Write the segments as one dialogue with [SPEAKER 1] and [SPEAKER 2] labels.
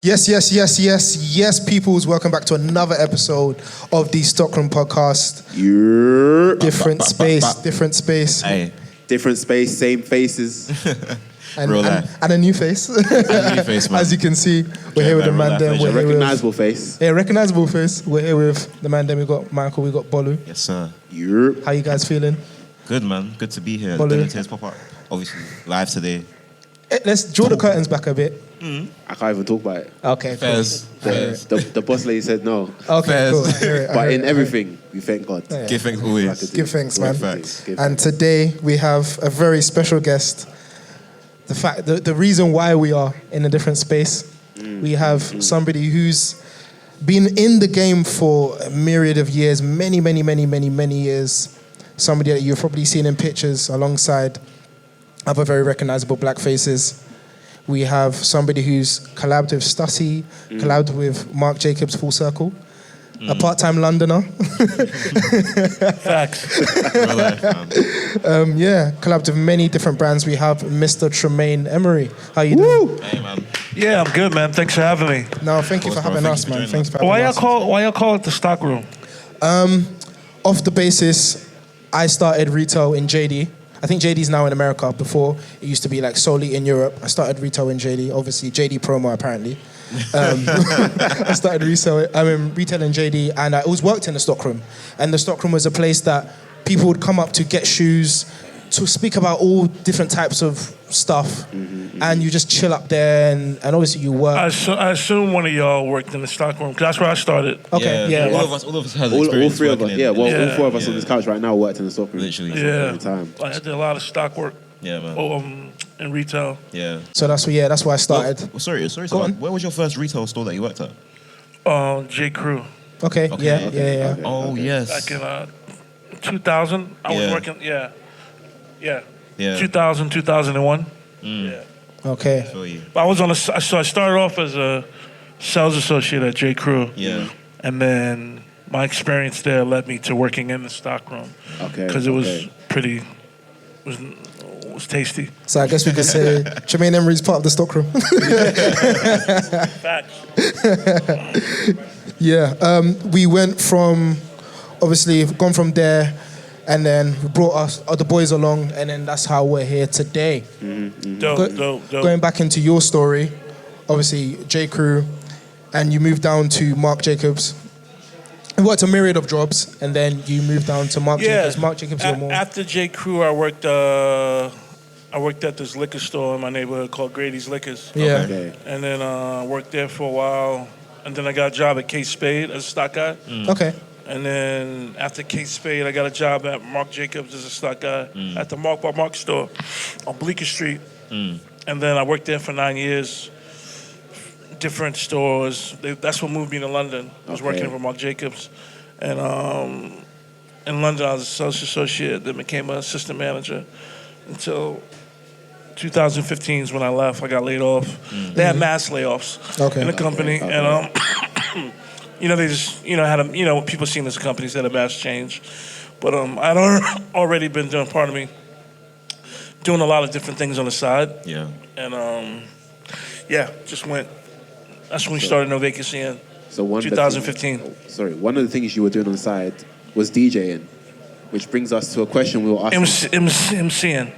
[SPEAKER 1] Yes, peoples. Welcome back to another episode of the Stockroom podcast. Different space.
[SPEAKER 2] Hey.
[SPEAKER 3] Different space, same faces.
[SPEAKER 1] And a new face. As you can see, we're here with the man there.
[SPEAKER 3] A recognizable face.
[SPEAKER 1] Yeah, recognizable face. We're here with the man there. We got Michael, we got Bolu.
[SPEAKER 2] Yes, sir.
[SPEAKER 1] How you guys feeling?
[SPEAKER 2] Good, man. Good to be here.
[SPEAKER 1] Bolu.
[SPEAKER 2] Denim Tears pop up. Obviously, live today.
[SPEAKER 1] Let's draw the curtains back a bit.
[SPEAKER 3] I can't even talk about it.
[SPEAKER 1] Okay,
[SPEAKER 2] Fairs.
[SPEAKER 3] The boss lady said no.
[SPEAKER 1] Okay, cool.
[SPEAKER 3] But in everything, we thank God.
[SPEAKER 1] Yeah.
[SPEAKER 2] Give thanks always.
[SPEAKER 1] Give thanks, man.
[SPEAKER 2] Facts.
[SPEAKER 1] And today we have a very special guest. The reason why we are in a different space, we have somebody who's been in the game for a myriad of years, many years. Somebody that you've probably seen in pictures alongside other very recognizable black faces. We have somebody who's collabed with Stussy, collabed with Marc Jacobs Full Circle, a part-time Londoner.
[SPEAKER 4] Facts.
[SPEAKER 2] Real life, man.
[SPEAKER 1] Collabed with many different brands. We have Mr. Tremaine Emory. How you doing?
[SPEAKER 2] Hey, man.
[SPEAKER 4] Yeah, I'm good, man. Thanks for having me.
[SPEAKER 1] No, thank you for having us, man. Thanks for having us.
[SPEAKER 4] Why y'all call it the Stockroom?
[SPEAKER 1] Off the basis, I started retail in JD. I think JD's now in America. Before, it used to be like solely in Europe. I started retail in JD. Obviously, JD promo, apparently. I started retail in JD, and I always worked in the stockroom. And the stockroom was a place that people would come up to get shoes, to speak about all different types of stuff, and you just chill up there, and obviously you work.
[SPEAKER 4] I assume one of y'all worked in the Stockroom, because that's where I started.
[SPEAKER 1] Okay, yeah.
[SPEAKER 2] All of us had
[SPEAKER 3] All
[SPEAKER 2] experience.
[SPEAKER 3] three of us,
[SPEAKER 2] working in-
[SPEAKER 3] all four of us on this couch right now worked in the stockroom.
[SPEAKER 2] Literally.
[SPEAKER 4] Yeah.
[SPEAKER 3] Every time.
[SPEAKER 4] I did a lot of stock work
[SPEAKER 2] Yeah, man.
[SPEAKER 4] in retail.
[SPEAKER 2] Yeah.
[SPEAKER 1] So that's why I started.
[SPEAKER 2] Well, sorry.
[SPEAKER 1] Go on.
[SPEAKER 2] Where was your first retail store that you worked at?
[SPEAKER 4] J. Crew.
[SPEAKER 1] Okay. Yeah.
[SPEAKER 3] Okay.
[SPEAKER 2] Oh, yes.
[SPEAKER 4] Back in 2000, I was working, yeah. 2000, 2001. Yeah.
[SPEAKER 1] Okay.
[SPEAKER 2] I feel you.
[SPEAKER 4] But so I started off as a sales associate at J. Crew.
[SPEAKER 2] Yeah.
[SPEAKER 4] And then my experience there led me to working in the stockroom.
[SPEAKER 3] Okay.
[SPEAKER 4] Because it was pretty, was tasty.
[SPEAKER 1] So I guess we could say Tremaine Emory's part of the stockroom.
[SPEAKER 4] Facts.
[SPEAKER 1] Yeah. We went from, obviously, gone from there, and then we brought us other boys along, and then that's how we're here today.
[SPEAKER 4] Dope.
[SPEAKER 1] Going back into your story, obviously J. Crew, and you moved down to Marc Jacobs. You worked a myriad of jobs, and then you moved down to Marc Jacobs. Marc Jacobs, you're more.
[SPEAKER 4] After J. Crew, I worked at this liquor store in my neighborhood called Grady's Liquors.
[SPEAKER 1] Yeah.
[SPEAKER 3] Okay.
[SPEAKER 4] And then I worked there for a while, and then I got a job at Kate Spade as a stock guy.
[SPEAKER 1] Okay.
[SPEAKER 4] And then after Kate Spade, I got a job at Marc Jacobs as a stock guy at the Marc by Marc store on Bleecker Street. And then I worked there for 9 years, different stores. That's what moved me to London. I was working for Marc Jacobs. And in London, I was a sales associate, then became an assistant manager until 2015 is when I left. I got laid off. They had mass layoffs in the company. And they just, had people seen this company said a mass change. But I'd already been doing a lot of different things on the side.
[SPEAKER 2] Yeah.
[SPEAKER 4] And just went. That's when we started No Vacancy in 2015.
[SPEAKER 3] One of the things you were doing on the side was DJing, which brings us to a question we were asking.
[SPEAKER 4] MCing.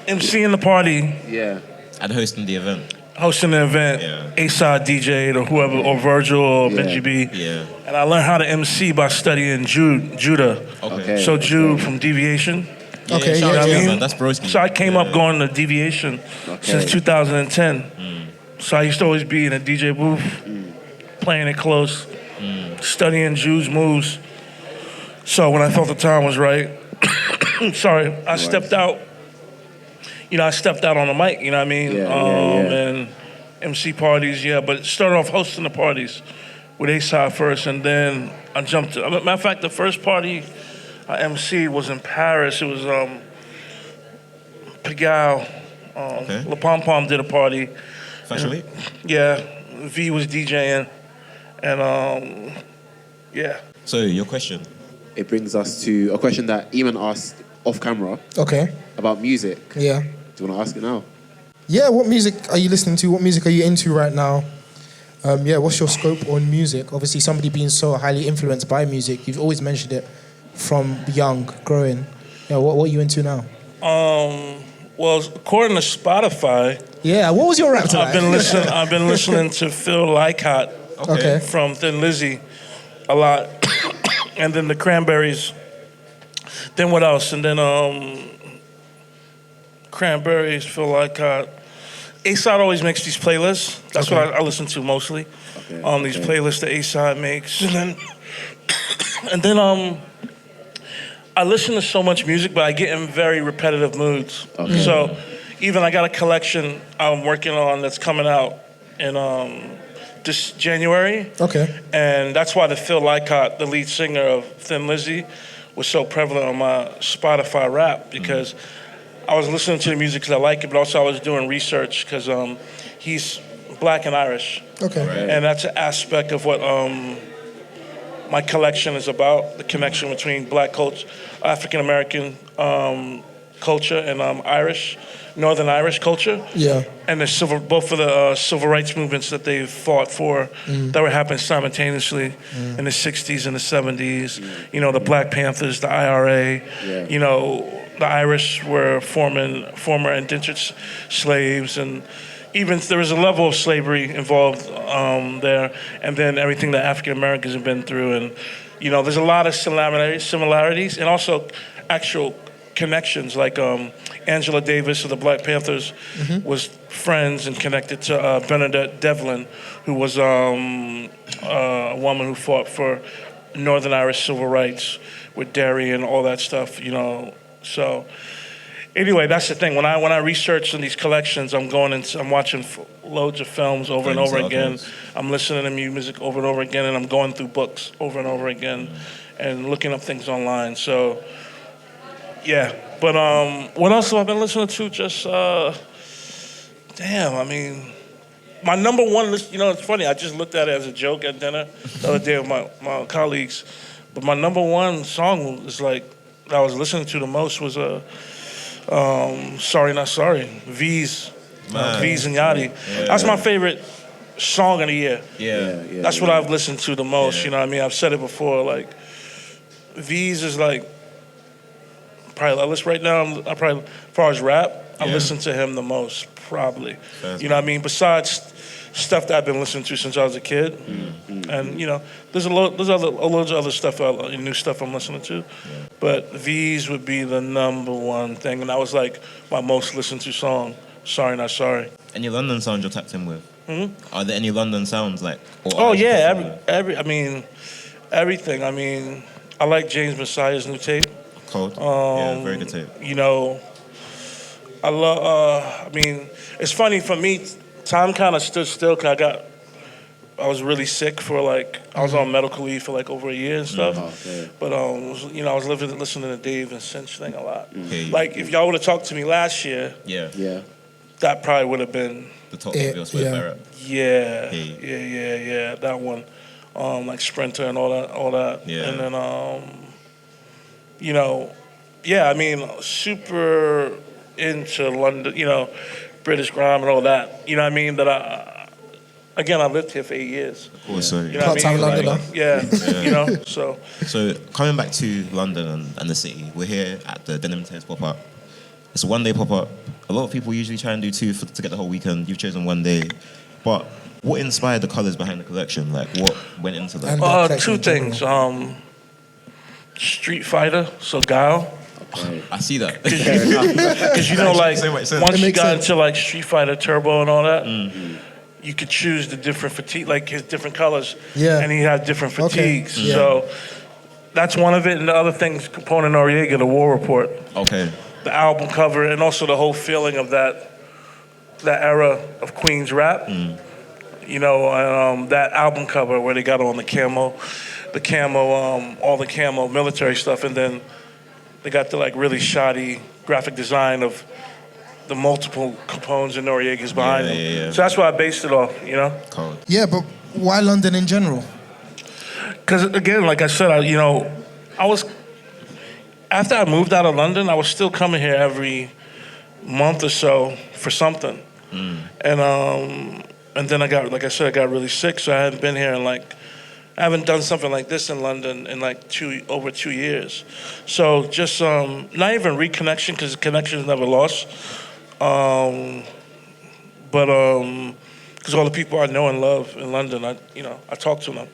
[SPEAKER 4] MCing the party.
[SPEAKER 3] Yeah.
[SPEAKER 2] And hosting the event.
[SPEAKER 4] Hosting the event, A-Side DJ or whoever, or Virgil or Benji B.
[SPEAKER 2] Yeah.
[SPEAKER 4] And I learned how to MC by studying Judah.
[SPEAKER 2] Okay.
[SPEAKER 4] So Jude from Deviation.
[SPEAKER 1] Okay,
[SPEAKER 2] shout out to
[SPEAKER 4] yeah.
[SPEAKER 2] you, man. That's broski.
[SPEAKER 4] So I came up going to Deviation since 2010. So I used to always be in a DJ booth, playing it close, studying Jude's moves. So when I thought the time was right, I stepped out. I stepped out on the mic, you know what I mean? And MC parties, but it started off hosting the parties with A-Side first, and then I jumped to, matter of fact, the first party I MC'd was in Paris. It was Pigalle, La Pom Pom did a party.
[SPEAKER 2] Fashion Week?
[SPEAKER 4] Yeah, V was DJing, and
[SPEAKER 2] So, your question?
[SPEAKER 3] It brings us to a question that Eamon asked off camera.
[SPEAKER 1] Okay.
[SPEAKER 3] About music.
[SPEAKER 1] Yeah.
[SPEAKER 3] Do you want to ask it now?
[SPEAKER 1] Yeah, what music are you listening to? What music are you into right now? Yeah, what's your scope on music? Obviously, somebody being so highly influenced by music, you've always mentioned it from young, growing. Yeah, what are you into now?
[SPEAKER 4] Well, according to Spotify,
[SPEAKER 1] Yeah, what was your rap tonight?
[SPEAKER 4] I've been listening to Phil Lykott
[SPEAKER 1] Okay.
[SPEAKER 4] from Thin Lizzy a lot, and then the Cranberries. Then what else? And then Cranberries, Phil Lykott. A-Side always makes these playlists. That's what I listen to mostly. These playlists that A-Side makes, and then I listen to so much music, but I get in very repetitive moods. Okay. So even I got a collection I'm working on that's coming out in this January.
[SPEAKER 1] Okay.
[SPEAKER 4] And that's why the Phil Lykott, the lead singer of Thin Lizzy, was so prevalent on my Spotify rap, because I was listening to the music because I like it, but also I was doing research because he's Black and Irish.
[SPEAKER 1] Okay.
[SPEAKER 2] Right.
[SPEAKER 4] And that's an aspect of what my collection is about, the connection between Black culture, African American culture, and Irish, Northern Irish culture.
[SPEAKER 1] Yeah.
[SPEAKER 4] And both of the civil rights movements that they fought for that were happening simultaneously in the 60s and the 70s. You know, the Black Panthers, the IRA. Yeah. You know, the Irish were former indentured slaves, and even there was a level of slavery involved there, and then everything that African Americans have been through. And, you know, there's a lot of similarities and also actual connections, like Angela Davis of the Black Panthers was friends and connected to Bernadette Devlin, who was a woman who fought for Northern Irish civil rights with Derry and all that stuff, you know. So anyway, that's the thing. When I research in these collections, I'm watching loads of films over and over again. I'm listening to music over and over again, and I'm going through books over and over again and looking up things online. So yeah, but what else have I been listening to? Just I mean, my number one list. You know, it's funny. I just looked at it as a joke at dinner the other day with my colleagues. But my number one song is like that I was listening to the most was Sorry Not Sorry, V's and Yachty. Yeah. That's my favorite song of the year. Yeah. That's what I've listened to the most. You know what I mean? I've said it before. Like V's is like. Probably right now, I probably, as far as rap, I listen to him the most, probably. You know what I mean? Besides stuff that I've been listening to since I was a kid, and you know, there's loads of other stuff, new stuff I'm listening to, but these would be the number one thing, and that was like my most listened to song. Sorry Not Sorry.
[SPEAKER 2] Any London sounds you're tapped in with? Are there any London sounds like?
[SPEAKER 4] Everything. I mean, I like James Messiah's new tape.
[SPEAKER 2] Cold. Very good tape.
[SPEAKER 4] You know, I love. I mean, it's funny for me. Time kind of stood still because I was really sick for I was on medical leave for like over a year and stuff. But you know, I was listening to Dave and Cinch thing a lot. Like if y'all would have talked to me last year, that probably would have been
[SPEAKER 2] the top of your Spotify rap.
[SPEAKER 4] Yeah, that one, like Sprinter and all that. Yeah. And then you know, I mean, super into London, you know, British grime and all that. You know what I mean? That I lived here for 8 years.
[SPEAKER 2] Of course, so.
[SPEAKER 4] You know what I mean?
[SPEAKER 1] Londoner.
[SPEAKER 4] You know, so.
[SPEAKER 2] So coming back to London and the city, we're here at the Denim Tears pop-up. It's a one-day pop-up. A lot of people usually try and do two to get the whole weekend. You've chosen one day. But what inspired the colours behind the collection? Like, what went into that?
[SPEAKER 4] Two things. Street Fighter, so Guile.
[SPEAKER 2] I see that.
[SPEAKER 4] Because you know, like, once you got into like Street Fighter Turbo and all that, you could choose the different fatigue, like his different colors. Yeah. And he had different fatigues. Okay. So that's one of it. And the other thing is Capone Noriega, the War Report.
[SPEAKER 2] Okay.
[SPEAKER 4] The album cover and also the whole feeling of that era of Queens rap. You know, that album cover where they got on the camo, all the camo military stuff, and then they got the like really shoddy graphic design of the multiple Capones and Noriegas behind them. Yeah. So that's why I based it off, you know?
[SPEAKER 2] Cold.
[SPEAKER 1] Yeah, but why London in general?
[SPEAKER 4] Because again, like I said, after I moved out of London, I was still coming here every month or so for something. And then I got really sick, so I hadn't been here I haven't done something like this in London in over 2 years. So just not even reconnection, because the connection is never lost. But because all the people I know and love in London, I talk to them.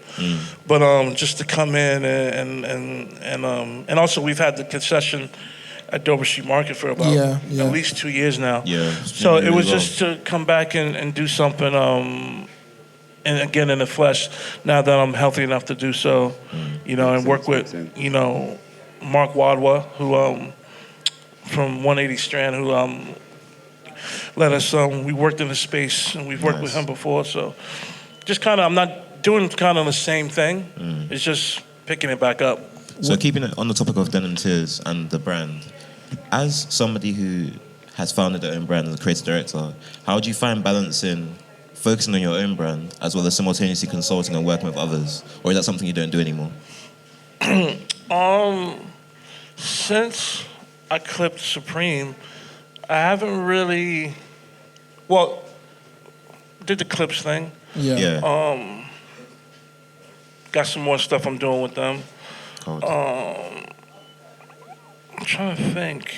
[SPEAKER 4] But just to come in and also we've had the concession at Dover Street Market for about at least 2 years now.
[SPEAKER 2] Yeah.
[SPEAKER 4] So it was just to come back and do something, and again in the flesh. Now that I'm healthy enough to do so, and work with Mark Wadwa, who from 180 Strand, who let us. We worked in the space, and we've worked with him before. So just kind of, I'm not doing kind of the same thing. It's just picking it back up.
[SPEAKER 2] So keeping it on the topic of Denim Tears and the brand, as somebody who has founded their own brand as a creative director, how do you find balancing focusing on your own brand as well as simultaneously consulting and working with others? Or is that something you don't do anymore?
[SPEAKER 4] Since I clipped Supreme, I haven't really, did the clips thing. Got some more stuff I'm doing with them. I'm trying to think.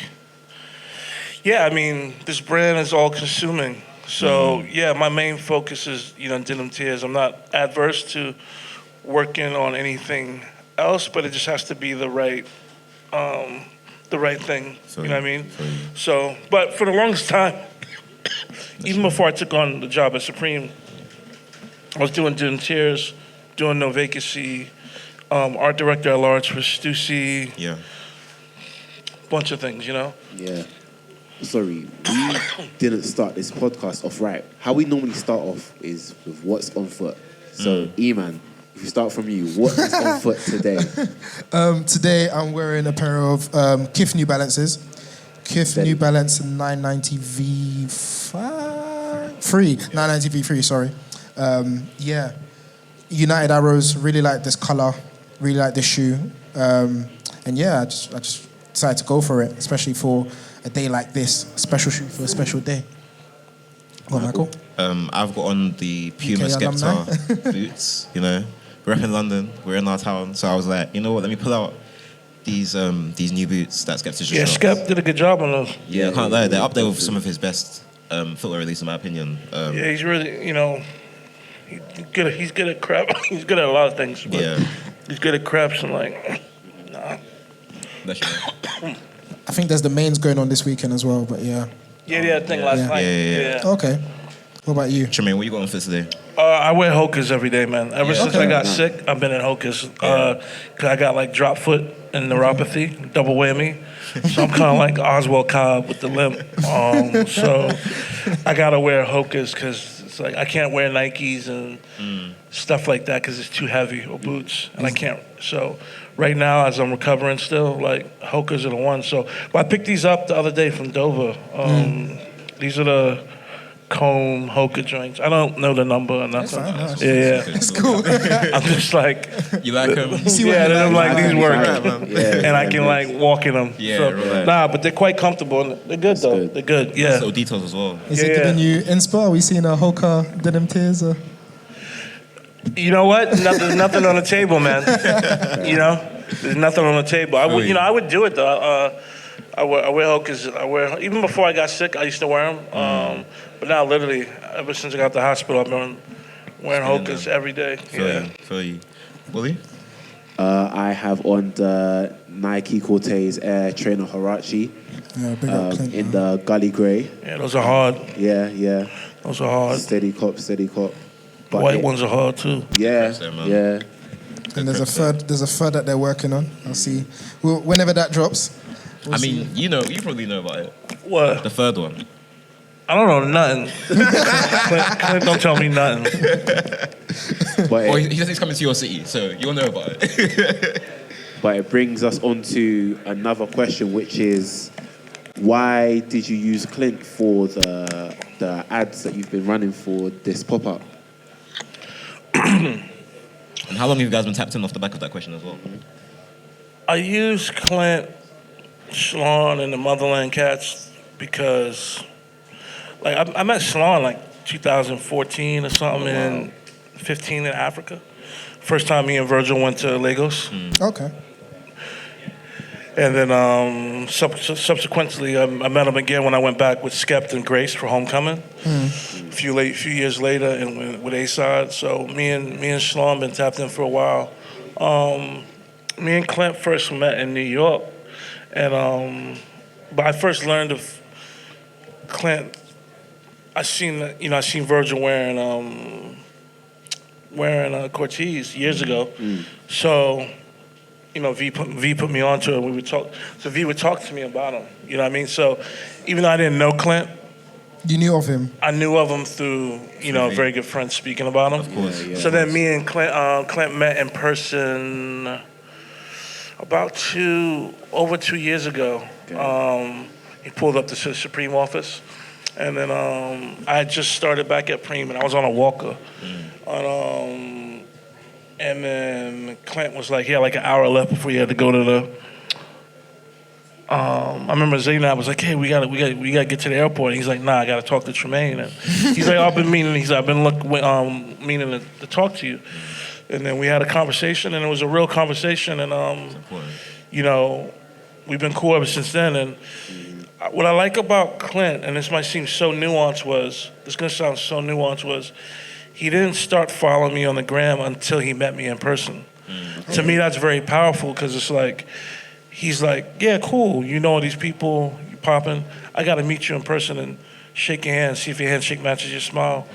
[SPEAKER 4] Yeah, I mean, this brand is all consuming. So my main focus is, Denim Tears. I'm not adverse to working on anything else, but it just has to be the right thing. You know what I mean? So, but for the longest time, even before I took on the job at Supreme, I was doing Denim Tears, doing No Vacancy, art director at large for Stussy.
[SPEAKER 2] Yeah.
[SPEAKER 4] Bunch of things,
[SPEAKER 3] Yeah. Sorry, we didn't start this podcast off right. How we normally start off is with what's on foot. So, E-Man, if you start from you, what is on foot today?
[SPEAKER 1] Today I'm wearing a pair of Kith New Balances. Kith New Balance 990 V3, 990 V3, sorry. United Arrows, really like this color, really like this shoe. I just decided to go for it, especially for a day like this, a special shoot for a special day. Go on, Michael.
[SPEAKER 2] I've got on the Puma Skepta boots, We're up in London, we're in our town, so I was like, you know what, let me pull out these new boots that Skepta just
[SPEAKER 4] Yeah,
[SPEAKER 2] shot.
[SPEAKER 4] Skep did a good job on those.
[SPEAKER 2] Yeah, I can't lie, they're up there with some of his best footwear release, in my opinion.
[SPEAKER 4] He's really, he's good at crap. He's good at a lot of things, but he's good at craps and nah.
[SPEAKER 1] I think there's the mains going on this weekend as well, but
[SPEAKER 4] Yeah, thing last night. Yeah.
[SPEAKER 1] Okay. What about you?
[SPEAKER 2] Tremaine, what you got on for today?
[SPEAKER 4] I wear Hokas every day, man. Ever since I got sick, I've been in Hokas. Cause I got drop foot and neuropathy, double whammy. So I'm kind of like Oswald Cobb with the limp. So I gotta wear Hokas because it's I can't wear Nikes and stuff like that because it's too heavy, or boots, and I can't. So right now, as I'm recovering still, Hokas are the ones. So I picked these up the other day from Dover. These are the Comb Hoka joints. I don't know the number or nothing.
[SPEAKER 1] That's fine, It's cool.
[SPEAKER 4] I'm just
[SPEAKER 2] You like them?
[SPEAKER 1] See what
[SPEAKER 4] then I'm these work,
[SPEAKER 3] Yeah,
[SPEAKER 4] and I can walk in them.
[SPEAKER 2] Yeah,
[SPEAKER 4] so,
[SPEAKER 2] right.
[SPEAKER 4] Nah, but they're quite comfortable. And they're good though.
[SPEAKER 3] good.
[SPEAKER 4] They're good. Yeah.
[SPEAKER 2] Little details as well.
[SPEAKER 1] Is it giving you inspo? Are we seeing a Hoka Denim Tears?
[SPEAKER 4] You know what? Nothing on the table, man. There's nothing on the table. I would, I would do it though. I wear Hokas. Even before I got sick, I used to wear them. But now, literally, ever since I got to the hospital, I've been wearing Hokas every day.
[SPEAKER 2] Feel you. Willie?
[SPEAKER 3] I have on the Nike Cortez Air Trainer Huarache
[SPEAKER 1] Big up Clint,
[SPEAKER 3] in the Gully Grey.
[SPEAKER 4] Yeah, those are hard.
[SPEAKER 3] Yeah.
[SPEAKER 4] Those are hard.
[SPEAKER 3] Steady cop. But
[SPEAKER 4] White ones are hard too.
[SPEAKER 3] Yeah.
[SPEAKER 1] And there's a third that they're working on. I'll see. Whenever that drops.
[SPEAKER 2] I mean, you probably know about it.
[SPEAKER 4] What?
[SPEAKER 2] The third one.
[SPEAKER 4] I don't know nothing. Clint don't tell me nothing.
[SPEAKER 3] But
[SPEAKER 2] He says he's coming to your city, so you'll know about it.
[SPEAKER 3] But it brings us on to another question, which is, why did you use Clint for the ads that you've been running for this pop-up?
[SPEAKER 2] And how long have you guys been tapped in off the back of that question as well?
[SPEAKER 4] I use Clint, Slawn, and the Motherland cats because, Like I met Slawn like 2014 or something, in 15 in Africa. First time me and Virgil went to Lagos.
[SPEAKER 1] Okay.
[SPEAKER 4] And then subsequently, I met him again when I went back with Skept and Grace for Homecoming. A few years later, and with A-Side. So me and Slawn been tapped in for a while. Me and Clint first met in New York, and but I first learned of Clint. I seen Virgil wearing Cortez years ago. So. V put me onto it. We would talk. So V would talk to me about him. You know what I mean? So even though I didn't know Clint,
[SPEAKER 1] you knew of him.
[SPEAKER 4] I knew of him through very good friends speaking about him.
[SPEAKER 2] Of course.
[SPEAKER 4] So then me and Clint met in person about over 2 years ago.
[SPEAKER 3] Okay.
[SPEAKER 4] He pulled up to the Supreme office, and then I had just started back at Preem, and I was on a walker. And then Clint was like, he had like an hour left before he had to go to the. I remember Zaynab was like, "Hey, we gotta get to the airport." And he's like, "Nah, I gotta talk to Tremaine." And he's like, "I've been meaning." He's like, meaning to talk to you." And then we had a conversation, and it was a real conversation. And we've been cool ever since then. And what I like about Clint, and this might seem so nuanced, was he didn't start following me on the gram until he met me in person. To me, that's very powerful because it's like, he's like, yeah, cool. You know all these people, you popping. I got to meet you in person and shake your hand, see if your handshake matches your smile.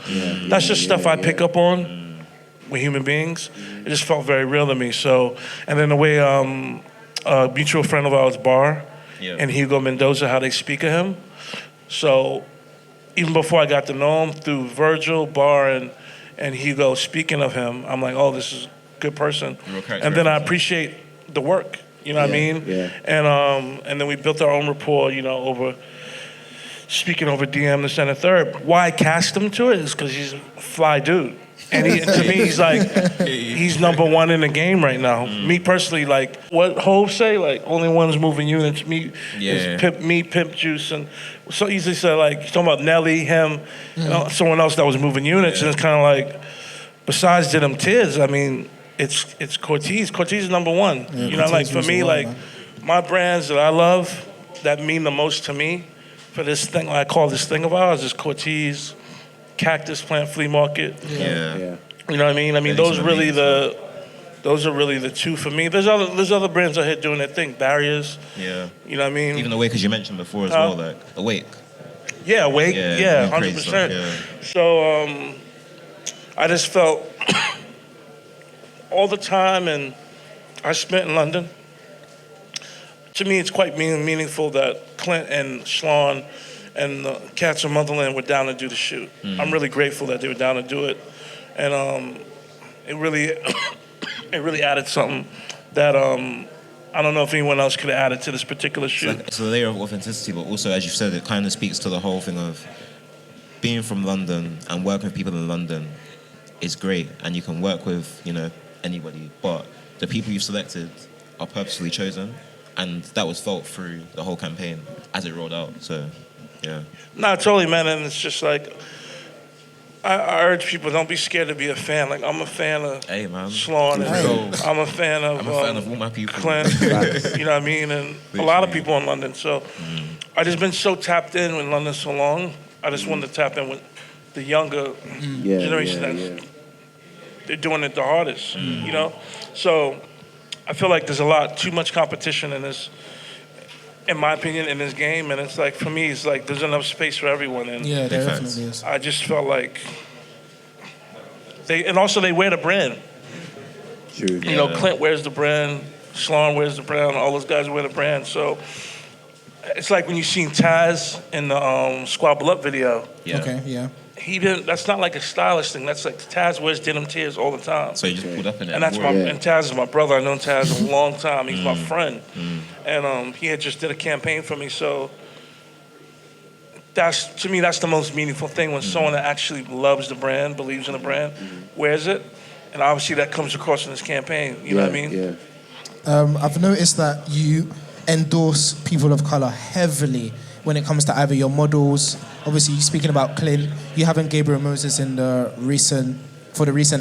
[SPEAKER 4] That's just stuff I pick up on with human beings. It just felt very real to me. So, and then the way a mutual friend of ours, Bar, and Hugo Mendoza, how they speak of him. So even before I got to know him, through Virgil, Bar, and Hugo speaking of him, I'm like, oh, this is a good person. And then I appreciate the work, you know what I mean?
[SPEAKER 3] Yeah.
[SPEAKER 4] And then we built our own rapport, over speaking over DM, this and the third. Why I cast him to it is because he's a fly dude. And to me, he's like, he's number one in the game right now. Me personally, like, what Hov say, like, only one's moving units, is Pimp Juice, and so easily said, like, he's talking about Nelly, him, someone else that was moving units, and it's kind of like, besides Denim Tears, I mean, it's Cortez. Cortez is number one. Like, for me, like, my brands that I love, that mean the most to me, for this thing, I call this thing of ours, is Cortez, Cactus Plant Flea Market.
[SPEAKER 2] Yeah.
[SPEAKER 4] You know what I mean? I mean, those are really the two for me. There's other brands out here doing their thing. Barriers. Yeah. You know what I mean?
[SPEAKER 2] Even Awake, as you mentioned before as well, like Awake.
[SPEAKER 4] Yeah, Awake. Yeah, 100%. So I just felt all the time and I spent in London. To me, it's quite meaningful that Clint and Slawn and the cats from Motherland were down to do the shoot. I'm really grateful that they were down to do it, and it really added something that I don't know if anyone else could have added to this particular shoot.
[SPEAKER 2] It's a layer of authenticity, but also, as you said, it kind of speaks to the whole thing of being from London and working with people in London is great, and you can work with anybody, but the people you've selected are purposefully chosen, and that was felt through the whole campaign as it rolled out. So. Yeah. No,
[SPEAKER 4] totally, man. And it's just like, I urge people, don't be scared to be a fan. Like, I'm a fan of Slawn. I'm a fan of
[SPEAKER 2] all my people.
[SPEAKER 4] Clint. You know what I mean? And a lot of people in London. So I just been so tapped in with London so long. I just wanted to tap in with the younger generation. They're doing it the hardest, So I feel like there's too much competition in this, in my opinion, in this game, and it's like, for me, it's like there's enough space for everyone. And
[SPEAKER 1] there definitely is.
[SPEAKER 4] I just felt like they wear the brand.
[SPEAKER 3] True.
[SPEAKER 4] Clint wears the brand, Slawn wears the brand, all those guys wear the brand. So it's like when you seen Taz in the Squabble Up video.
[SPEAKER 2] Yeah.
[SPEAKER 1] Okay, yeah.
[SPEAKER 4] He didn't. That's not like a stylish thing. That's like Taz wears Denim Tears all the time.
[SPEAKER 2] So you just pulled up in it.
[SPEAKER 4] And and Taz is my brother. I've known Taz a long time. He's my friend. And he had just did a campaign for me. So to me, that's the most meaningful thing, when someone that actually loves the brand, believes in the brand, wears it. And obviously that comes across in this campaign. You know what I mean?
[SPEAKER 3] Yeah.
[SPEAKER 1] I've noticed that you endorse people of color heavily when it comes to either your models? Obviously, you're speaking about Clint. You having Gabriel Moses in the recent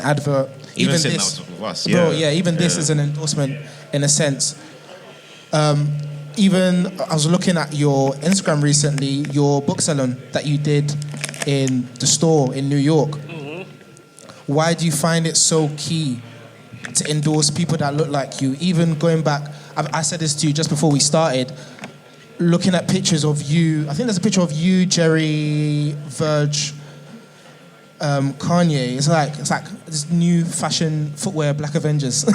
[SPEAKER 1] advert.
[SPEAKER 2] Even sitting
[SPEAKER 1] this,
[SPEAKER 2] out with us,
[SPEAKER 1] bro. Yeah, even this is an endorsement in a sense. Even I was looking at your Instagram recently, your book salon that you did in the store in New York.
[SPEAKER 4] Mm-hmm.
[SPEAKER 1] Why do you find it so key to endorse people that look like you? Even going back, I said this to you just before we started, looking at pictures of you. I think there's a picture of you, Jerry, Verge, Kanye. It's like this new fashion footwear Black Avengers.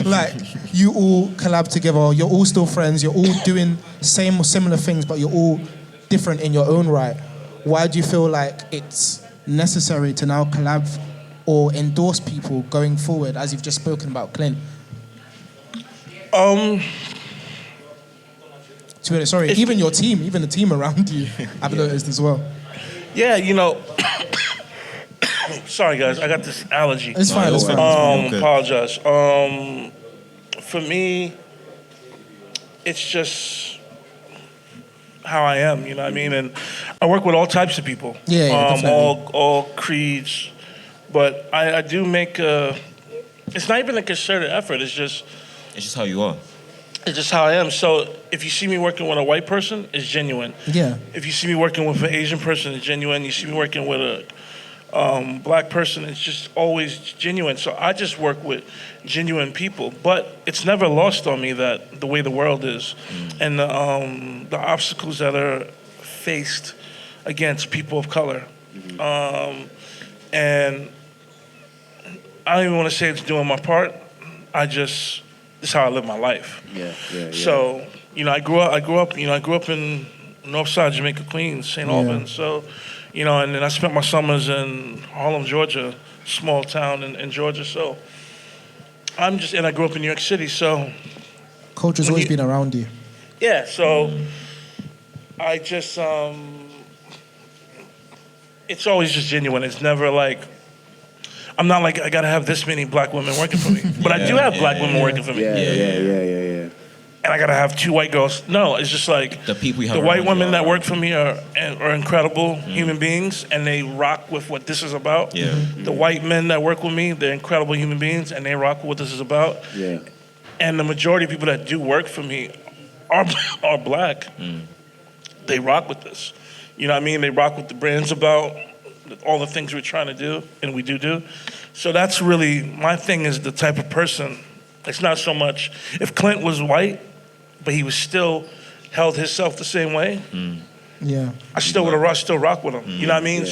[SPEAKER 1] Like you all collab together. You're all still friends. You're all doing same or similar things, but you're all different in your own right. Why do you feel like it's necessary to now collab or endorse people going forward, as you've just spoken about, Clint? Sorry, even your team, even the team around you, I've noticed as well.
[SPEAKER 4] Yeah, you know. Sorry, guys, I got this allergy.
[SPEAKER 1] It's fine. It's fine.
[SPEAKER 4] Apologize. For me, it's just how I am. You know what I mean? And I work with all types of people.
[SPEAKER 1] Yeah, definitely.
[SPEAKER 4] All creeds. But I do make it's not even a concerted effort. It's just
[SPEAKER 2] how you are.
[SPEAKER 4] It's just how I am. So if you see me working with a white person, it's genuine.
[SPEAKER 1] Yeah.
[SPEAKER 4] If you see me working with an Asian person, it's genuine. You see me working with a black person, it's just always genuine. So I just work with genuine people. But it's never lost on me that the way the world is and the obstacles that are faced against people of color. And I don't even want to say it's doing my part. This is how I live my life.
[SPEAKER 3] Yeah.
[SPEAKER 4] So, you know, I grew up in Northside Jamaica, Queens, St. Albans. So, you know, and then I spent my summers in Harlem, Georgia, small town in Georgia. So and I grew up in New York City. So
[SPEAKER 1] Culture's always been around you.
[SPEAKER 4] Yeah. So I just, it's always just genuine. It's never like, I'm not like, I gotta have this many black women working for me. But I do have black women working for me.
[SPEAKER 3] Yeah.
[SPEAKER 4] And I gotta have 2 white girls. No, it's just like
[SPEAKER 2] The people you have
[SPEAKER 4] the white
[SPEAKER 2] around you
[SPEAKER 4] women
[SPEAKER 2] are-
[SPEAKER 4] that work for me are incredible human beings, and they rock with what this is about.
[SPEAKER 2] Yeah.
[SPEAKER 4] The white men that work with me, they're incredible human beings, and they rock with what this is about.
[SPEAKER 3] Yeah.
[SPEAKER 4] And the majority of people that do work for me are black. They rock with this. You know what I mean? They rock with the brand's about, all the things we're trying to do, and we do. So that's really, my thing is the type of person. It's not so much, if Clint was white, but he was still held himself the same way,
[SPEAKER 1] Yeah.
[SPEAKER 4] I still would have still rock with him. You know what I mean?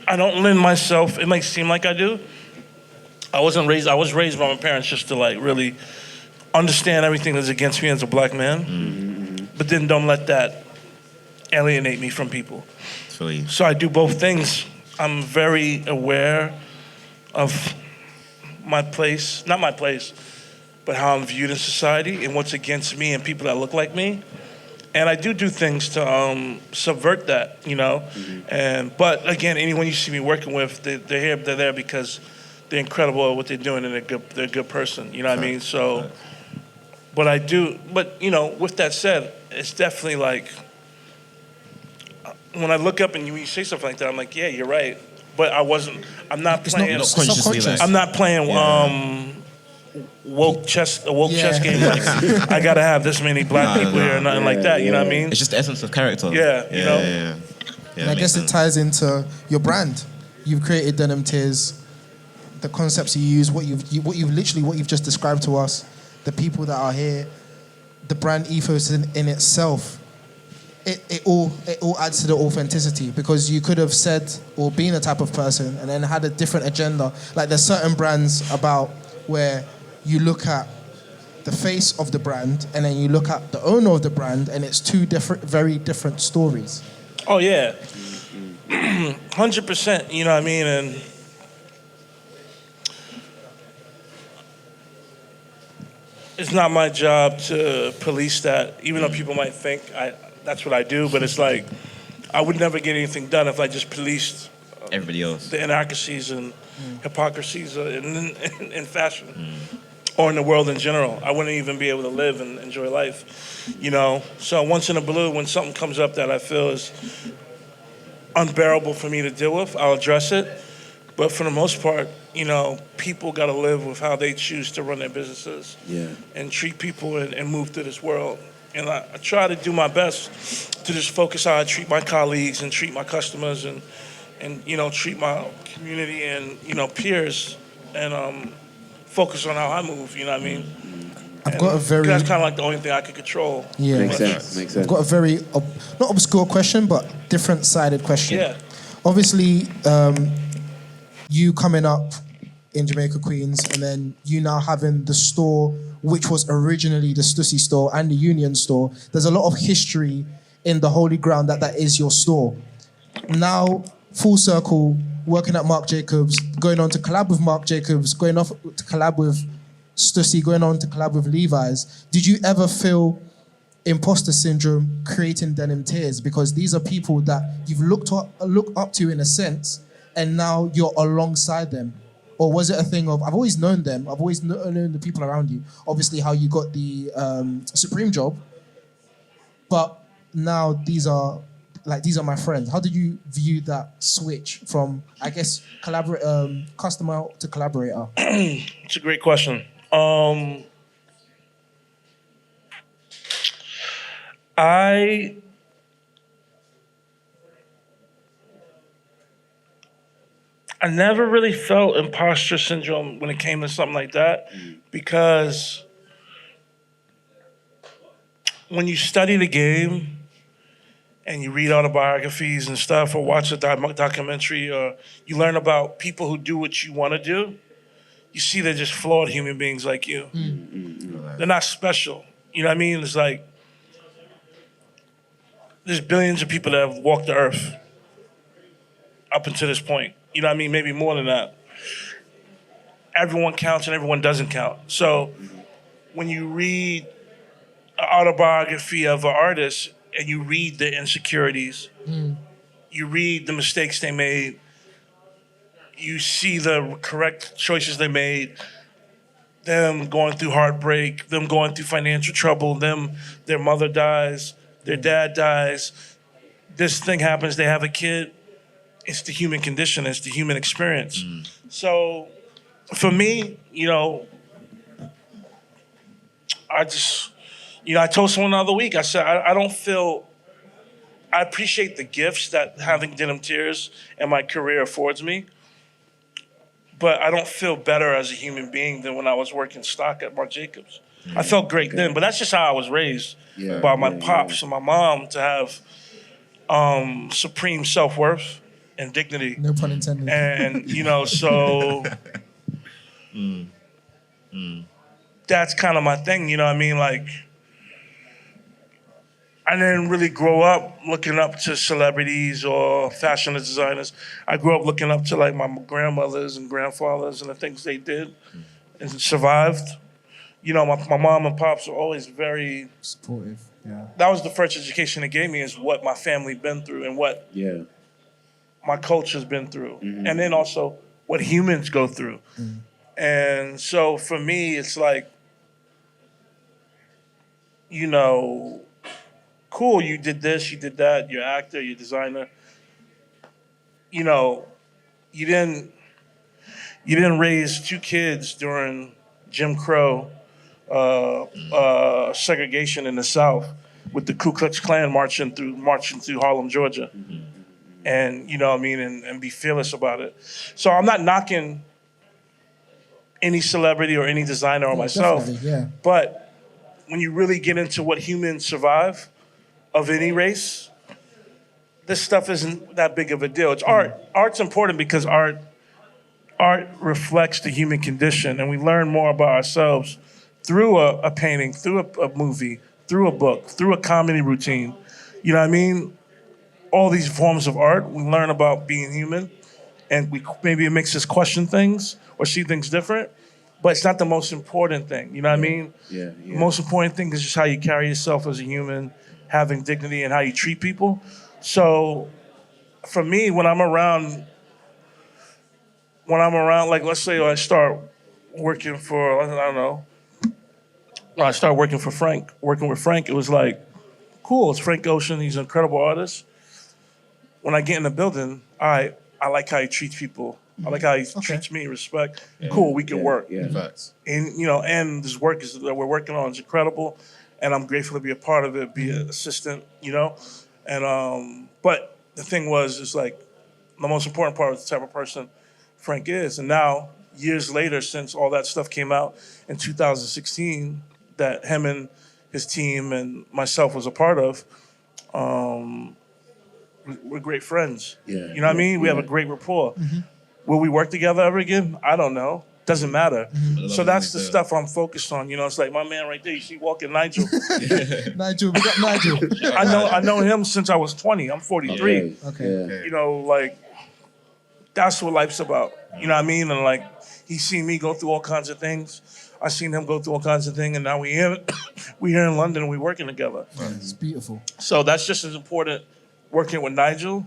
[SPEAKER 4] I don't lend myself, it might seem like I do. I was raised by my parents just to like really understand everything that's against me as a black man, but then don't let that alienate me from people. So I do both things. I'm very aware of my place, not my place, but how I'm viewed in society and what's against me and people that look like me. And I do things to subvert that, you know. But again, anyone you see me working with, they're there because they're incredible at what they're doing and they're a good person. You know what I mean? So, but you know, with that said, it's definitely like, when I look up and you say something like that, I'm like, yeah, you're right. But I'm not playing.
[SPEAKER 1] It's subconscious.
[SPEAKER 4] I'm not playing woke chess game. Like, I gotta have this many black people here, or nothing like that. You know what I mean?
[SPEAKER 2] It's just the essence of character.
[SPEAKER 4] Yeah, you know.
[SPEAKER 1] And I guess it ties into your brand. You've created Denim Tears. The concepts you use, what you've just described to us, the people that are here, the brand ethos in itself. It all adds to the authenticity, because you could have said or been a type of person and then had a different agenda. Like there's certain brands about where you look at the face of the brand and then you look at the owner of the brand and it's two very different stories.
[SPEAKER 4] Oh yeah, 100%. You know what I mean? And it's not my job to police that, even though people might think that's what I do, but it's like, I would never get anything done if I just policed
[SPEAKER 2] everybody else.
[SPEAKER 4] The inaccuracies and hypocrisies in fashion. or in the world in general. I wouldn't even be able to live and enjoy life, you know? So once in a blue, when something comes up that I feel is unbearable for me to deal with, I'll address it. But for the most part, you know, people got to live with how they choose to run their businesses and treat people and move through this world. And I try to do my best to just focus how I treat my colleagues and treat my customers and you know, treat my community and, you know, peers and focus on how I move, you know what I mean?
[SPEAKER 1] I've got a very...
[SPEAKER 4] That's kind of like the only thing I could control.
[SPEAKER 1] Yeah.
[SPEAKER 3] Makes sense.
[SPEAKER 1] I've got a very, not obscure question, but different-sided question.
[SPEAKER 4] Yeah.
[SPEAKER 1] Obviously, you coming up in Jamaica, Queens, and then you now having the store, which was originally the Stussy store and the Union store. There's a lot of history in the holy ground that is your store. Now, full circle, working at Marc Jacobs, going on to collab with Marc Jacobs, going off to collab with Stussy, going on to collab with Levi's. Did you ever feel imposter syndrome creating Denim Tears? Because these are people that you've looked up to in a sense, and now you're alongside them. Or was it a thing of, I've always known them, I've always known the people around you, obviously how you got the Supreme job, but now these are my friends. How did you view that switch from, I guess, customer to collaborator?
[SPEAKER 4] It's a great question. I never really felt imposter syndrome when it came to something like that, because when you study the game and you read autobiographies and stuff, or watch a documentary, or you learn about people who do what you want to do, you see they're just flawed human beings like you. They're not special. You know what I mean? It's like there's billions of people that have walked the earth up until this point. You know what I mean? Maybe more than that. Everyone counts and everyone doesn't count. So when you read an autobiography of an artist and you read the insecurities, you read the mistakes they made, you see the correct choices they made, them going through heartbreak, them going through financial trouble, their mother dies, their dad dies, this thing happens, they have a kid. It's the human condition, it's the human experience. So for me, you know, I told someone the other week, I said, I appreciate the gifts that having Denim Tears and my career affords me, but I don't feel better as a human being than when I was working stock at Marc Jacobs. I felt great then, but that's just how I was raised by my pops and my mom to have supreme self-worth and dignity.
[SPEAKER 1] No pun intended.
[SPEAKER 4] And, you know, so that's kind of my thing, you know what I mean? Like, I didn't really grow up looking up to celebrities or fashion designers. I grew up looking up to like my grandmothers and grandfathers and the things they did and survived. You know, my mom and pops were always very
[SPEAKER 1] supportive. Yeah.
[SPEAKER 4] That was the first education they gave me, is what my family been through and what my culture's been through. And then also what humans go through. And so for me, it's like, you know, cool, you did this, you did that, you're an actor, you're a designer. You know, you didn't raise two kids during Jim Crow segregation in the South with the Ku Klux Klan marching through Harlem, Georgia. And, you know what I mean, and be fearless about it. So I'm not knocking any celebrity or any designer or myself. But when you really get into what humans survive of any race, this stuff isn't that big of a deal. It's art. Art's important because art reflects the human condition, and we learn more about ourselves through a painting, through a movie, through a book, through a comedy routine. You know what I mean? All these forms of art, we learn about being human, and maybe it makes us question things or see things different, but it's not the most important thing. You know what I mean? The most important thing is just how you carry yourself as a human, having dignity, and how you treat people. So for me, when I'm around, like, let's say I start working for, I don't know, when I started working with Frank, it was like, cool, it's Frank Ocean, he's an incredible artist. When I get in the building, I like how he treats people. I like how he treats me, respect. Cool, we can work.
[SPEAKER 3] Yeah.
[SPEAKER 2] Facts.
[SPEAKER 4] And and this work that we're working on is incredible, and I'm grateful to be a part of it, be an assistant, And but the thing was, it's like the most important part of the type of person Frank is. And now, years later, since all that stuff came out in 2016, that him and his team and myself was a part of, we're great friends.
[SPEAKER 3] Yeah.
[SPEAKER 4] You know what I mean? We have a great rapport. Will we work together ever again? I don't know. Doesn't matter. So that's the stuff I'm focused on. It's like my man right there. You see walking Nigel.
[SPEAKER 1] Nigel, we got Nigel.
[SPEAKER 4] I know him since I was 20. I'm 43.
[SPEAKER 1] Okay.
[SPEAKER 3] Yeah.
[SPEAKER 4] That's what life's about. You know what I mean? And like he's seen me go through all kinds of things. I seen him go through all kinds of things, and now we here in London and we working together.
[SPEAKER 1] It's beautiful.
[SPEAKER 4] So that's just as important working with Nigel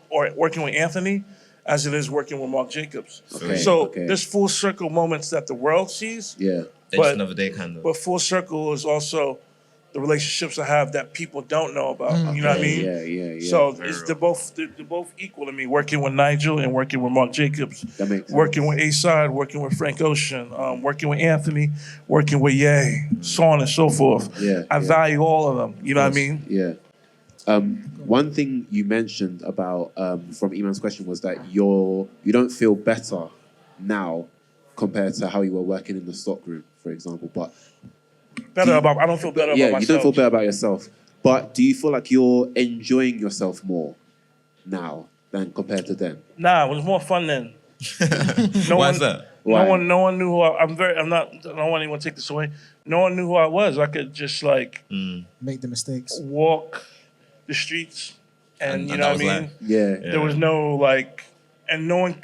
[SPEAKER 4] or working with Anthony as it is working with Mark Jacobs.
[SPEAKER 3] Okay,
[SPEAKER 4] So
[SPEAKER 3] okay.
[SPEAKER 4] there's full circle moments that the world sees,
[SPEAKER 3] Yeah.
[SPEAKER 2] Just another day, kind of.
[SPEAKER 4] but full circle is also the relationships I have that people don't know about. You know what I mean?
[SPEAKER 3] Yeah.
[SPEAKER 4] So
[SPEAKER 2] Very
[SPEAKER 4] they're both equal to me. Working with Nigel and working with Mark Jacobs.
[SPEAKER 3] That makes sense.
[SPEAKER 4] Working with A-Side, working with Frank Ocean, working with Anthony, working with Ye, so on and so forth.
[SPEAKER 3] Yeah,
[SPEAKER 4] I
[SPEAKER 3] yeah.
[SPEAKER 4] value all of them. You know what I mean?
[SPEAKER 3] Yeah. One thing you mentioned about from Iman's question was that you don't feel better now compared to how you were working in the stockroom, for example. But
[SPEAKER 4] I don't feel better about myself.
[SPEAKER 3] you don't feel better about yourself. But do you feel like you're enjoying yourself more now than compared to then?
[SPEAKER 4] Nah, it was more fun then.
[SPEAKER 2] Why is that?
[SPEAKER 3] Why?
[SPEAKER 4] No one knew who I don't want anyone to take this away. No one knew who I was. I could just
[SPEAKER 1] Make the mistakes.
[SPEAKER 4] walk the streets and you
[SPEAKER 2] and
[SPEAKER 4] know
[SPEAKER 2] that
[SPEAKER 4] what I
[SPEAKER 2] was
[SPEAKER 4] mean?
[SPEAKER 3] Yeah.
[SPEAKER 4] There was no and no one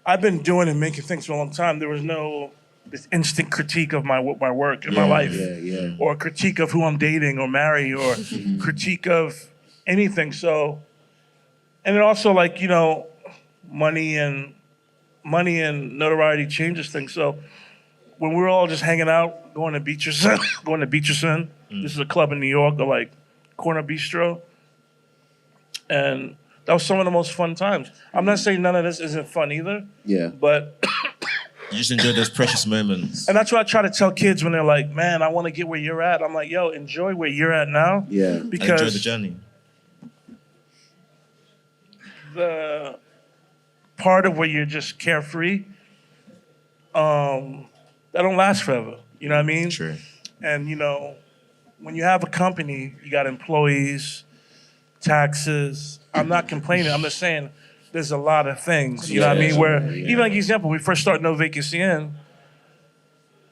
[SPEAKER 4] I've been doing and making things for a long time. There was no this instant critique of my work and my life.
[SPEAKER 3] Yeah.
[SPEAKER 4] Or critique of who I'm dating or marry or critique of anything. So, and then also money and notoriety changes things. So when we're all just hanging out, going to Beacherson, this is a club in New York, or Corner Bistro, and that was some of the most fun times. I'm not saying none of this isn't fun either.
[SPEAKER 3] Yeah.
[SPEAKER 4] But
[SPEAKER 2] You just enjoy those precious moments.
[SPEAKER 4] and that's what I try to tell kids when they're like, "Man, I want to get where you're at." I'm like, "Yo, enjoy where you're at now."
[SPEAKER 3] Yeah.
[SPEAKER 2] And
[SPEAKER 4] Because
[SPEAKER 2] enjoy the journey.
[SPEAKER 4] the part of where you're just carefree, that don't last forever. You know what I mean?
[SPEAKER 2] True.
[SPEAKER 4] And when you have a company, you got employees, taxes. I'm not complaining. I'm just saying there's a lot of things. You know what I mean? Where even like example, we first started No Vacancy In.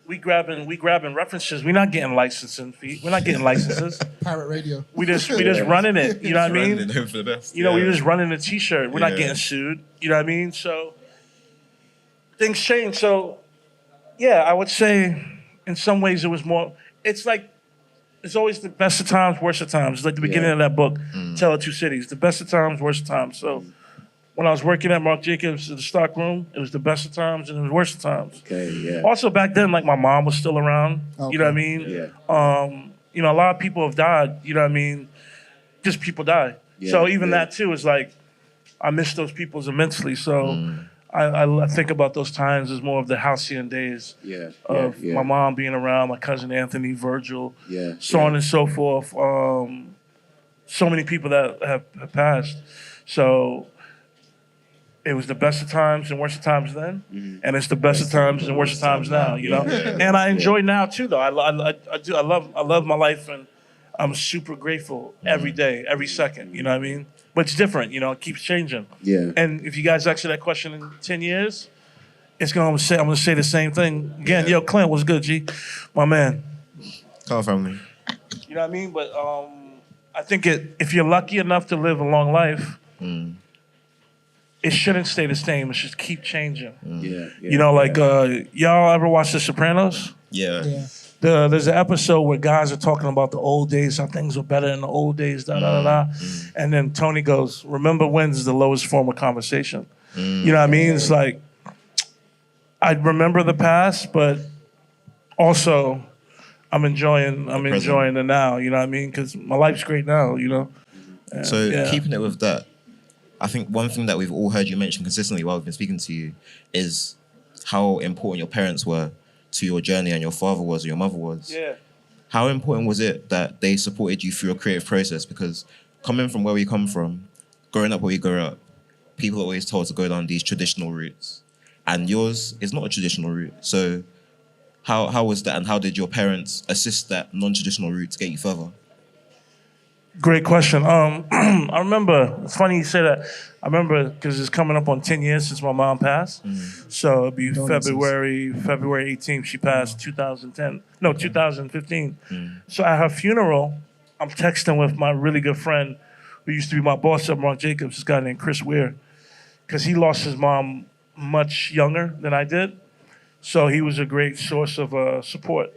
[SPEAKER 4] We grabbing references. We're not getting licensing fee. We're not getting licenses.
[SPEAKER 1] Pirate radio.
[SPEAKER 4] We just running it. You know what I mean?
[SPEAKER 2] Running, hope for the best.
[SPEAKER 4] We just running a T-shirt. We're not getting sued. You know what I mean? So things change. So yeah, I would say in some ways it was more. It's like it's always the best of times, worst of times. It's like the beginning of that book, Tale of Two Cities. The best of times, worst of times. So when I was working at Marc Jacobs at the stockroom, it was the best of times and it was worst of times.
[SPEAKER 3] Okay. Yeah.
[SPEAKER 4] Also back then, my mom was still around.
[SPEAKER 1] Okay.
[SPEAKER 4] You know what I mean?
[SPEAKER 3] Yeah.
[SPEAKER 4] A lot of people have died. You know what I mean? Just people die.
[SPEAKER 3] Yeah,
[SPEAKER 4] So even
[SPEAKER 3] yeah.
[SPEAKER 4] that too is I miss those people immensely. So I think about those times as more of the halcyon days
[SPEAKER 3] Yeah.
[SPEAKER 4] of
[SPEAKER 3] yeah.
[SPEAKER 4] my mom being around, my cousin Anthony, Virgil,
[SPEAKER 3] Yeah.
[SPEAKER 4] so on and so forth. So many people that have passed. So it was the best of times and worst of times then, and it's the best of times and worst of times now. You know, and I enjoy now too. Though I do. I love my life, and I'm super grateful every day, every second. You know what I mean? But it's different. It keeps changing.
[SPEAKER 3] Yeah.
[SPEAKER 4] And if you guys ask me that question in 10 years, I'm gonna say the same thing again. Yo, Clint, what's good, G? My man.
[SPEAKER 2] Car family.
[SPEAKER 4] You know what I mean? But I think if you're lucky enough to live a long life, it shouldn't stay the same. It should keep changing.
[SPEAKER 3] Yeah.
[SPEAKER 4] Y'all ever watch The Sopranos?
[SPEAKER 2] Yeah.
[SPEAKER 1] Yeah.
[SPEAKER 4] There's an episode where guys are talking about the old days, how things were better in the old days, and then Tony goes, "Remember when's the lowest form of conversation?" You know what I mean? It's like I remember the past, but also I'm enjoying the now. You know what I mean? Because my life's great now. You know.
[SPEAKER 2] So keeping it with that, I think one thing that we've all heard you mention consistently while we've been speaking to you is how important your parents were to your journey, and your father was, or your mother was.
[SPEAKER 4] Yeah.
[SPEAKER 2] How important was it that they supported you through your creative process? Because coming from where we come from, growing up where we grew up, people are always told to go down these traditional routes. And yours is not a traditional route. So how was that, and how did your parents assist that non-traditional route to get you further?
[SPEAKER 4] Great question. I remember, it's funny you say that. I remember because it's coming up on 10 years since my mom passed. So it'll be February 18th. She passed 2015. So at her funeral, I'm texting with my really good friend who used to be my boss at Marc Jacobs, this guy named Chris Weir, because he lost his mom much younger than I did. So he was a great source of support.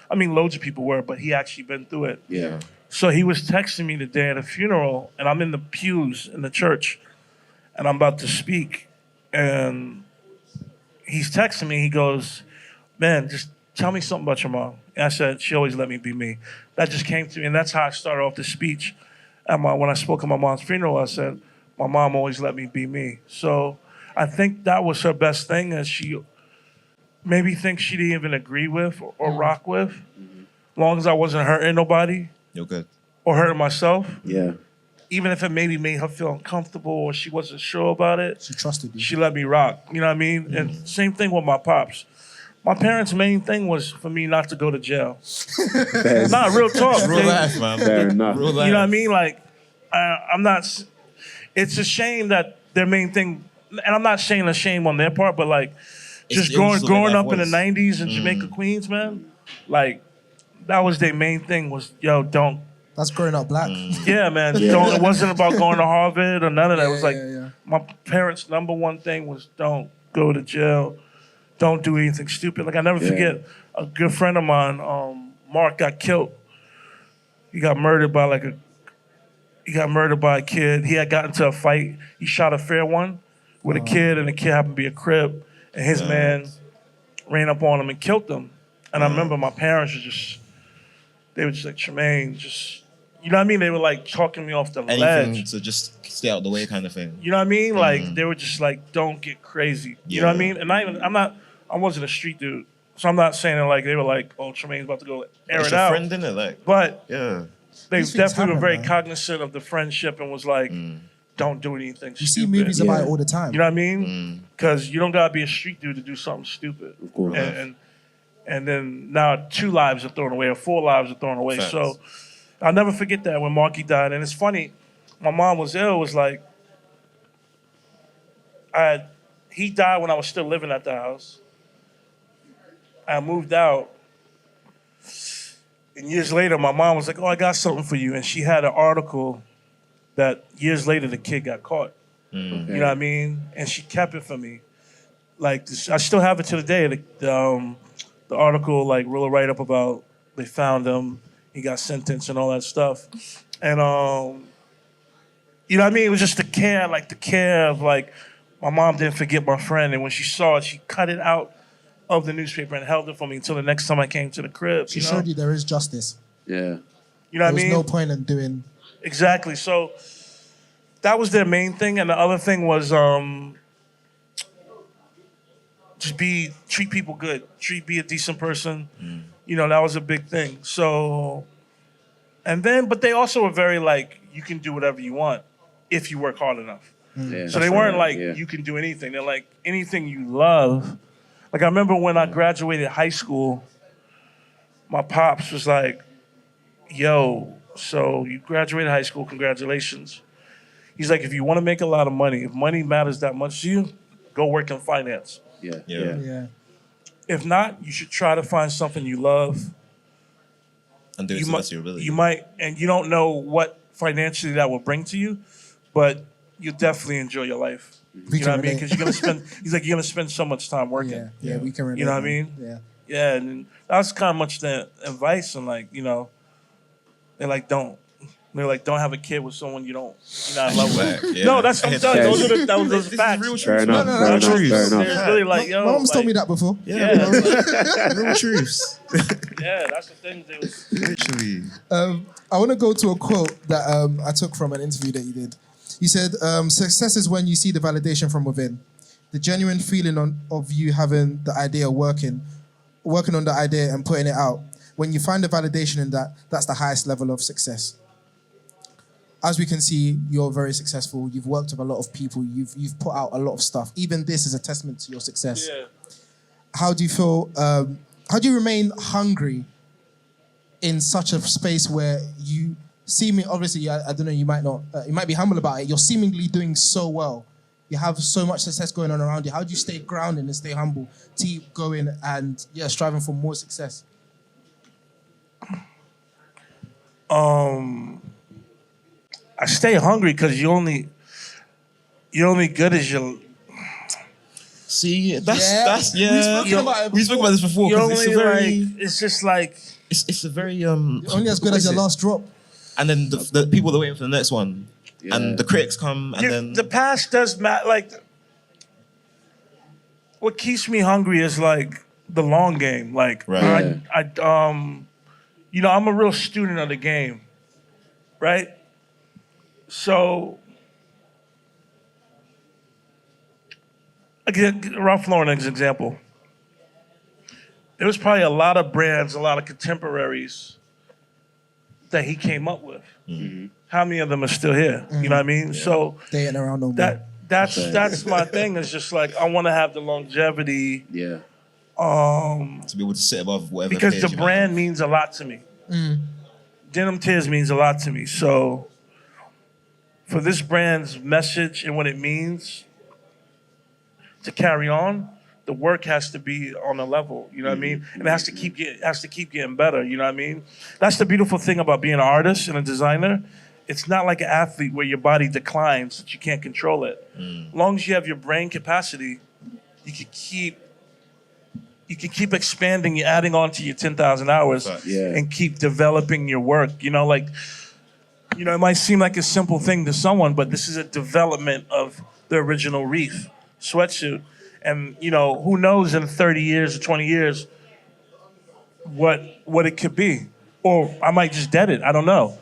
[SPEAKER 4] I mean, loads of people were, but he actually been through it.
[SPEAKER 3] Yeah.
[SPEAKER 4] So he was texting me the day of the funeral, and I'm in the pews in the church, and I'm about to speak, and he's texting me. He goes, "Man, just tell me something about your mom." And I said, "She always let me be me." That just came to me, and that's how I started off the speech. When I spoke at my mom's funeral, I said, "My mom always let me be me." So I think that was her best thing, and she maybe thinks she didn't even agree with or rock with, as long as I wasn't hurting nobody.
[SPEAKER 2] You're good.
[SPEAKER 4] Or hurting myself.
[SPEAKER 3] Yeah.
[SPEAKER 4] Even if it maybe made her feel uncomfortable or she wasn't sure about it.
[SPEAKER 1] She trusted you.
[SPEAKER 4] She let me rock. You know what I mean? And same thing with my pops. My parents' main thing was for me not to go to jail. Nah, real talk.
[SPEAKER 2] Real life, man.
[SPEAKER 3] Fair enough.
[SPEAKER 2] Real life.
[SPEAKER 4] You know what I mean? Like, I'm not... It's a shame that their main thing... And I'm not saying a shame on their part, but like, just growing up in the 90s in Jamaica, Queens, man, like, that was their main thing was, yo, don't...
[SPEAKER 1] That's growing up black.
[SPEAKER 4] Yeah, man. Don't, it wasn't about going to Harvard or none of that. It was like,
[SPEAKER 1] yeah.
[SPEAKER 4] my parents' number one thing was don't go to jail. Don't do anything stupid. Like, I never forget, a good friend of mine, Mark, got killed. He got murdered by a kid. He had gotten into a fight. He shot a fair one with a kid, and the kid happened to be a Crip. And his man ran up on him and killed him. And I remember my parents they were just like, Tremaine, just, you know what I mean? They were like talking me off the
[SPEAKER 2] Anything
[SPEAKER 4] ledge.
[SPEAKER 2] to just stay out the way kind of thing.
[SPEAKER 4] You know what I mean? Like, they were just like, don't get crazy. You know what I mean? And I wasn't a street dude. So I'm not saying that like, they were like, oh, Tremaine's about to go air
[SPEAKER 2] It's
[SPEAKER 4] it
[SPEAKER 2] your
[SPEAKER 4] out.
[SPEAKER 2] friend, innit? Like,
[SPEAKER 4] But
[SPEAKER 2] yeah.
[SPEAKER 4] they
[SPEAKER 1] These things
[SPEAKER 4] definitely were
[SPEAKER 1] happen,
[SPEAKER 4] very
[SPEAKER 1] man.
[SPEAKER 4] cognizant of the friendship and was like, don't do anything
[SPEAKER 1] You
[SPEAKER 4] stupid.
[SPEAKER 1] see movies about it all the time.
[SPEAKER 4] You know what I mean? Because you don't gotta be a street dude to do something stupid.
[SPEAKER 3] Of course.
[SPEAKER 4] And then now 2 lives are thrown away or 4 lives are thrown away.
[SPEAKER 2] Facts.
[SPEAKER 4] So I'll never forget that when Marky died. And it's funny, my mom was ill. It was like, he died when I was still living at the house. I moved out. And years later, my mom was like, oh, I got something for you. And she had an article that years later the kid got caught. You know what I mean? And she kept it for me. Like, I still have it to the day. The article, like, really write up about they found him, he got sentenced and all that stuff. And, you know what I mean? It was just the care of, like, my mom didn't forget my friend. And when she saw it, she cut it out of the newspaper and held it for me until the next time I came to the crib.
[SPEAKER 1] She showed you there is justice.
[SPEAKER 3] Yeah.
[SPEAKER 4] You know what I mean?
[SPEAKER 1] There's no point in doing...
[SPEAKER 4] Exactly. So that was their main thing. And the other thing was just treat people good. Be a decent person. You know, that was a big thing. So, but they also were very like, you can do whatever you want if you work hard enough.
[SPEAKER 3] Yeah,
[SPEAKER 4] So they weren't like,
[SPEAKER 3] yeah.
[SPEAKER 4] you can do anything. They're like, anything you love. Like, I remember when I graduated high school, my pops was like, yo, so you graduated high school, congratulations. He's like, if you want to make a lot of money, if money matters that much to you, go work in finance.
[SPEAKER 3] Yeah.
[SPEAKER 1] Yeah.
[SPEAKER 4] If not, you should try to find something you love.
[SPEAKER 2] And do it to the best of your ability.
[SPEAKER 4] You might, and you don't know what financially that will bring to you, but you'll definitely enjoy your life.
[SPEAKER 1] We
[SPEAKER 4] You know
[SPEAKER 1] can
[SPEAKER 4] what I mean?
[SPEAKER 1] relate.
[SPEAKER 4] Because you're gonna spend. He's like, you're gonna spend so much time working.
[SPEAKER 1] Yeah, we can relate.
[SPEAKER 4] You know what I
[SPEAKER 1] man.
[SPEAKER 4] mean?
[SPEAKER 1] Yeah.
[SPEAKER 4] Yeah, and that's kind of much the advice, and like, you know, they're like, don't. They're like, don't have a kid with someone you're not in love with.
[SPEAKER 2] Yeah.
[SPEAKER 4] No, that's what I'm telling you. Those are the facts.
[SPEAKER 2] Real
[SPEAKER 3] Fair
[SPEAKER 2] truths.
[SPEAKER 3] enough.
[SPEAKER 1] no,
[SPEAKER 3] Fair enough.
[SPEAKER 2] truth.
[SPEAKER 3] Fair enough.
[SPEAKER 4] It's really like, yo,
[SPEAKER 1] My mom's told
[SPEAKER 4] like-
[SPEAKER 1] me that before.
[SPEAKER 4] Yeah,
[SPEAKER 2] Real truths.
[SPEAKER 4] yeah, that's the thing.
[SPEAKER 2] Literally.
[SPEAKER 1] I want to go to a quote that I took from an interview that you did. You said, success is when you see the validation from within. The genuine feeling of you having the idea working on the idea and putting it out. When you find the validation in that, that's the highest level of success. As we can see, you're very successful. You've worked with a lot of people. You've put out a lot of stuff. Even this is a testament to your success.
[SPEAKER 4] Yeah.
[SPEAKER 1] How do you feel? How do you remain hungry in such a space where you seemingly, obviously, I don't know, you might not, you might be humble about it. You're seemingly doing so well. You have so much success going on around you. How do you stay grounded and stay humble, keep going and striving for more success?
[SPEAKER 4] I stay hungry because you're only good as your.
[SPEAKER 2] See, that's
[SPEAKER 1] We spoke about it
[SPEAKER 2] We spoke about this before.
[SPEAKER 4] You're
[SPEAKER 2] 'Cause
[SPEAKER 4] only
[SPEAKER 2] it's a very,
[SPEAKER 4] like. It's just like.
[SPEAKER 2] it's a very
[SPEAKER 1] Only as good as your last drop.
[SPEAKER 2] And then the people are waiting for the next one,
[SPEAKER 3] Yeah.
[SPEAKER 2] and the critics come, and then
[SPEAKER 4] The past does matter. Like, what keeps me hungry is like the long game. Like,
[SPEAKER 2] Right.
[SPEAKER 4] I'm a real student of the game, right? So, again, Ralph Lauren as an example. There was probably a lot of brands, a lot of contemporaries that he came up with. How many of them are still here? You know what I mean?
[SPEAKER 2] Yeah.
[SPEAKER 4] So
[SPEAKER 1] They ain't around no more.
[SPEAKER 4] that's my thing. It's just like I want to have the longevity
[SPEAKER 3] Yeah.
[SPEAKER 2] to be able to sit above whatever.
[SPEAKER 4] because
[SPEAKER 2] phase
[SPEAKER 4] the
[SPEAKER 2] you might
[SPEAKER 4] brand
[SPEAKER 2] have.
[SPEAKER 4] means a lot to me. Denim Tears means a lot to me. So for this brand's message and what it means to carry on, the work has to be on a level, you know what I mean? And it has to keep getting better, you know what I mean? That's the beautiful thing about being an artist and a designer. It's not like an athlete where your body declines, that you can't control it. As long as you have your brain capacity, you can keep expanding, you're adding on to your 10,000 hours
[SPEAKER 3] Yeah.
[SPEAKER 4] and keep developing your work. You know, like, it might seem like a simple thing to someone, but this is a development of the original Reef sweatsuit. And, who knows in 30 years or 20 years what it could be. Or I might just dead it. I don't know.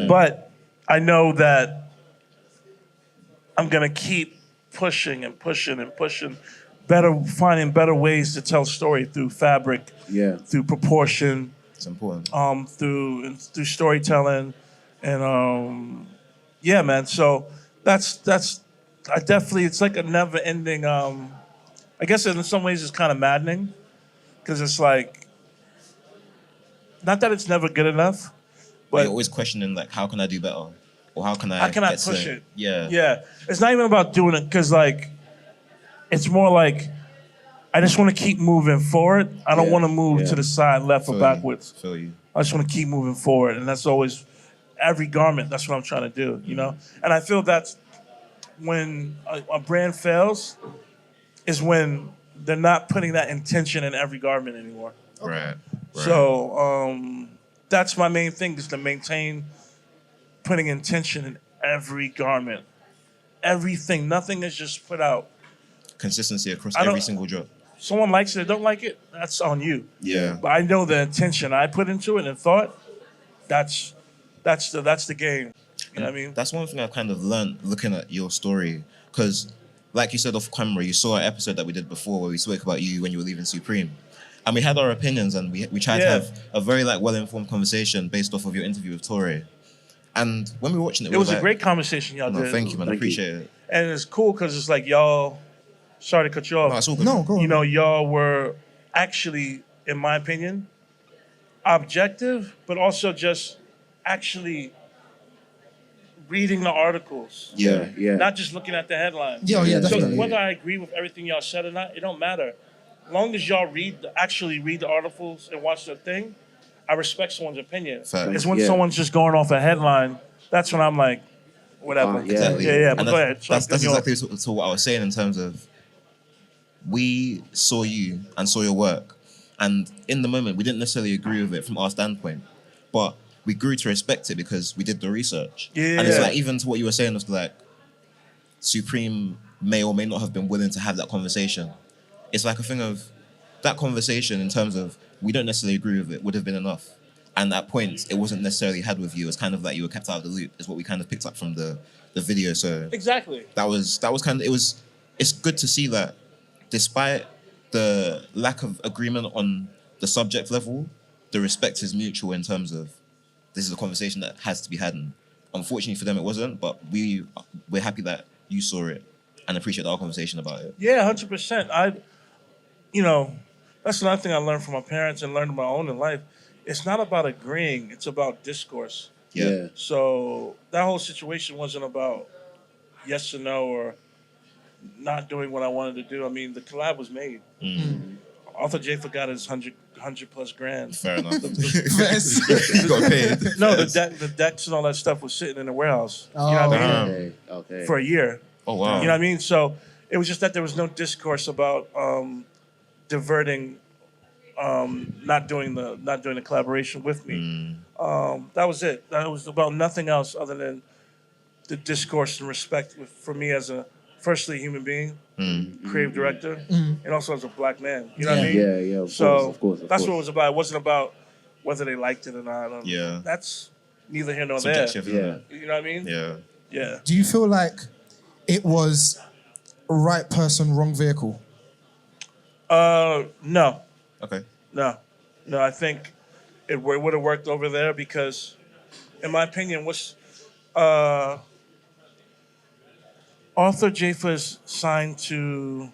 [SPEAKER 4] But I know that I'm going to keep pushing and pushing and pushing, finding better ways to tell story through fabric,
[SPEAKER 3] Yeah.
[SPEAKER 4] through proportion,
[SPEAKER 2] It's important.
[SPEAKER 4] through storytelling, and yeah, man. So that's I definitely, it's like a never ending. I guess in some ways it's kind of maddening because it's like not that it's never good enough,
[SPEAKER 2] But
[SPEAKER 4] but
[SPEAKER 2] you're always questioning like, how can I do better, or how can I
[SPEAKER 4] get
[SPEAKER 2] push
[SPEAKER 4] it?
[SPEAKER 2] Yeah.
[SPEAKER 4] Yeah, it's not even about doing it because like it's more like I just want to keep moving forward. I don't
[SPEAKER 3] Yeah,
[SPEAKER 4] want to move
[SPEAKER 3] yeah.
[SPEAKER 4] to the side, left,
[SPEAKER 2] Feel
[SPEAKER 4] or
[SPEAKER 2] you,
[SPEAKER 4] backwards.
[SPEAKER 2] Feel you.
[SPEAKER 4] I just want to keep moving forward, and that's always every garment. That's what I'm trying to do, And I feel that's when a brand fails is when they're not putting that intention in every garment anymore.
[SPEAKER 2] Right.
[SPEAKER 4] So that's my main thing is to maintain putting intention in every garment, everything. Nothing is just put out.
[SPEAKER 2] Consistency across
[SPEAKER 4] I don't-
[SPEAKER 2] every single drop.
[SPEAKER 4] Someone likes it, or don't like it. That's on you.
[SPEAKER 2] Yeah.
[SPEAKER 4] But I know the intention I put into it and thought. That's the game. You know what I mean?
[SPEAKER 2] That's one thing I've kind of learned looking at your story. Because, like you said off camera, you saw an episode that we did before where we spoke about you when you were leaving Supreme. And we had our opinions and we tried to
[SPEAKER 4] Yeah.
[SPEAKER 2] have a very well-informed conversation based off of your interview with Torre. And when we were watching it,
[SPEAKER 4] It was a great conversation y'all
[SPEAKER 2] No,
[SPEAKER 4] did.
[SPEAKER 2] thank you, man. I
[SPEAKER 3] Thank you.
[SPEAKER 2] appreciate it.
[SPEAKER 4] And it's cool because it's like y'all. Sorry to cut you off.
[SPEAKER 2] No, it's all good.
[SPEAKER 1] No, go on.
[SPEAKER 4] Y'all were actually, in my opinion, objective, but also just actually reading the articles.
[SPEAKER 3] Yeah. Yeah.
[SPEAKER 4] Not just looking at the headlines.
[SPEAKER 1] Yeah,
[SPEAKER 3] Yeah,
[SPEAKER 4] So
[SPEAKER 1] definitely.
[SPEAKER 4] whether I agree with everything y'all said or not, it don't matter. As long as y'all actually read the articles and watch the thing, I respect someone's opinion.
[SPEAKER 2] Facts.
[SPEAKER 4] It's when
[SPEAKER 3] Yeah.
[SPEAKER 4] someone's just going off a headline, that's when I'm like, whatever.
[SPEAKER 3] Yeah.
[SPEAKER 2] Exactly.
[SPEAKER 4] Yeah, but
[SPEAKER 2] And
[SPEAKER 4] go ahead.
[SPEAKER 2] That's
[SPEAKER 4] Cut me off.
[SPEAKER 2] exactly to what I was saying in terms of we saw you and saw your work. And in the moment, we didn't necessarily agree with it from our standpoint. But we grew to respect it because we did the research.
[SPEAKER 4] Yeah.
[SPEAKER 2] And it's like, even to what you were saying, was like, Supreme may or may not have been willing to have that conversation. It's like a thing of that conversation in terms of we don't necessarily agree with it would have been enough. And at points, it wasn't necessarily had with you. It's kind of like you were kept out of the loop, is what we kind of picked up from the video. So
[SPEAKER 4] Exactly.
[SPEAKER 2] that was kind of, it's good to see that despite the lack of agreement on the subject level, the respect is mutual in terms of this is a conversation that has to be had. And unfortunately for them, it wasn't, but we're happy that you saw it and appreciate our conversation about it.
[SPEAKER 4] Yeah, 100%. That's another thing I learned from my parents and learned on my own in life. It's not about agreeing, it's about discourse.
[SPEAKER 2] Yeah.
[SPEAKER 4] So that whole situation wasn't about yes or no or not doing what I wanted to do. I mean, the collab was made. Arthur Jafa got his 100 plus grand.
[SPEAKER 2] Fair enough.
[SPEAKER 1] Yes.
[SPEAKER 2] Got paid.
[SPEAKER 4] No, the decks and all that stuff was sitting in the warehouse.
[SPEAKER 1] Oh.
[SPEAKER 4] You know what I mean?
[SPEAKER 3] Okay.
[SPEAKER 4] For a year.
[SPEAKER 2] Oh, wow.
[SPEAKER 4] You know what I mean? So it was just that there was no discourse about diverting, not doing the collaboration with me. That was it. That was about nothing else other than the discourse and respect for me as a firstly human being, creative director, and also as a black man. You know what I mean?
[SPEAKER 3] Yeah. Of
[SPEAKER 4] So
[SPEAKER 3] course.
[SPEAKER 4] that's what it was about. It wasn't about whether they liked it or not.
[SPEAKER 2] Yeah.
[SPEAKER 4] That's neither here nor there.
[SPEAKER 2] Subjective, isn't it?
[SPEAKER 4] You know what I mean?
[SPEAKER 2] Yeah.
[SPEAKER 4] Yeah.
[SPEAKER 1] Do you feel like it was right person, wrong vehicle?
[SPEAKER 4] No.
[SPEAKER 2] Okay.
[SPEAKER 4] No, I think it would have worked over there because, in my opinion, Arthur Jafa is signed to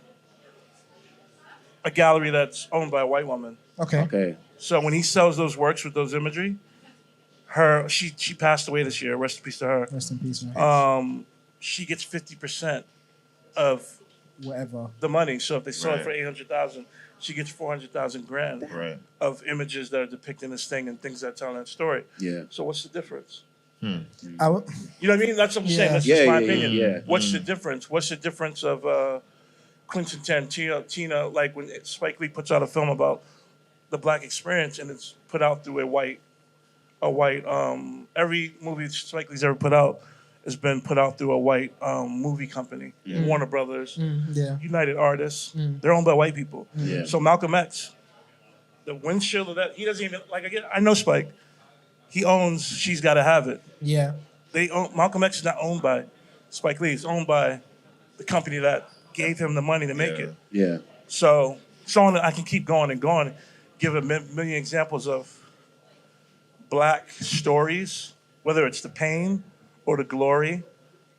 [SPEAKER 4] a gallery that's owned by a white woman.
[SPEAKER 1] Okay.
[SPEAKER 4] So when he sells those works with those imagery, she passed away this year. Rest in peace to her.
[SPEAKER 1] Rest in peace, man.
[SPEAKER 4] She gets 50% of
[SPEAKER 1] Whatever.
[SPEAKER 4] the money. So if they sell it
[SPEAKER 2] Right.
[SPEAKER 4] for 800,000, she gets 400,000 grand.
[SPEAKER 2] Right.
[SPEAKER 4] Of images that are depicting this thing and things that tell that story.
[SPEAKER 3] Yeah.
[SPEAKER 4] So what's the difference?
[SPEAKER 1] I w-
[SPEAKER 4] You know what I mean? That's what I'm saying.
[SPEAKER 1] Yeah.
[SPEAKER 4] That's just
[SPEAKER 3] Yeah,
[SPEAKER 4] my
[SPEAKER 3] yeah,
[SPEAKER 4] opinion.
[SPEAKER 3] yeah.
[SPEAKER 4] What's the difference? What's the difference of Clint and Tarantino, like when Spike Lee puts out a film about the black experience and it's put out through a white every movie Spike Lee's ever put out has been put out through a white movie company. Warner Brothers,
[SPEAKER 1] yeah.
[SPEAKER 4] United Artists. They're owned by white people.
[SPEAKER 3] Yeah.
[SPEAKER 4] So Malcolm X, the windshield of that, he doesn't even I know Spike. He owns She's Gotta Have It.
[SPEAKER 1] Yeah.
[SPEAKER 4] Malcolm X is not owned by Spike Lee. It's owned by the company that gave him the money to make it.
[SPEAKER 3] Yeah.
[SPEAKER 4] So I can keep going and going, give a million examples of black stories, whether it's the pain or the glory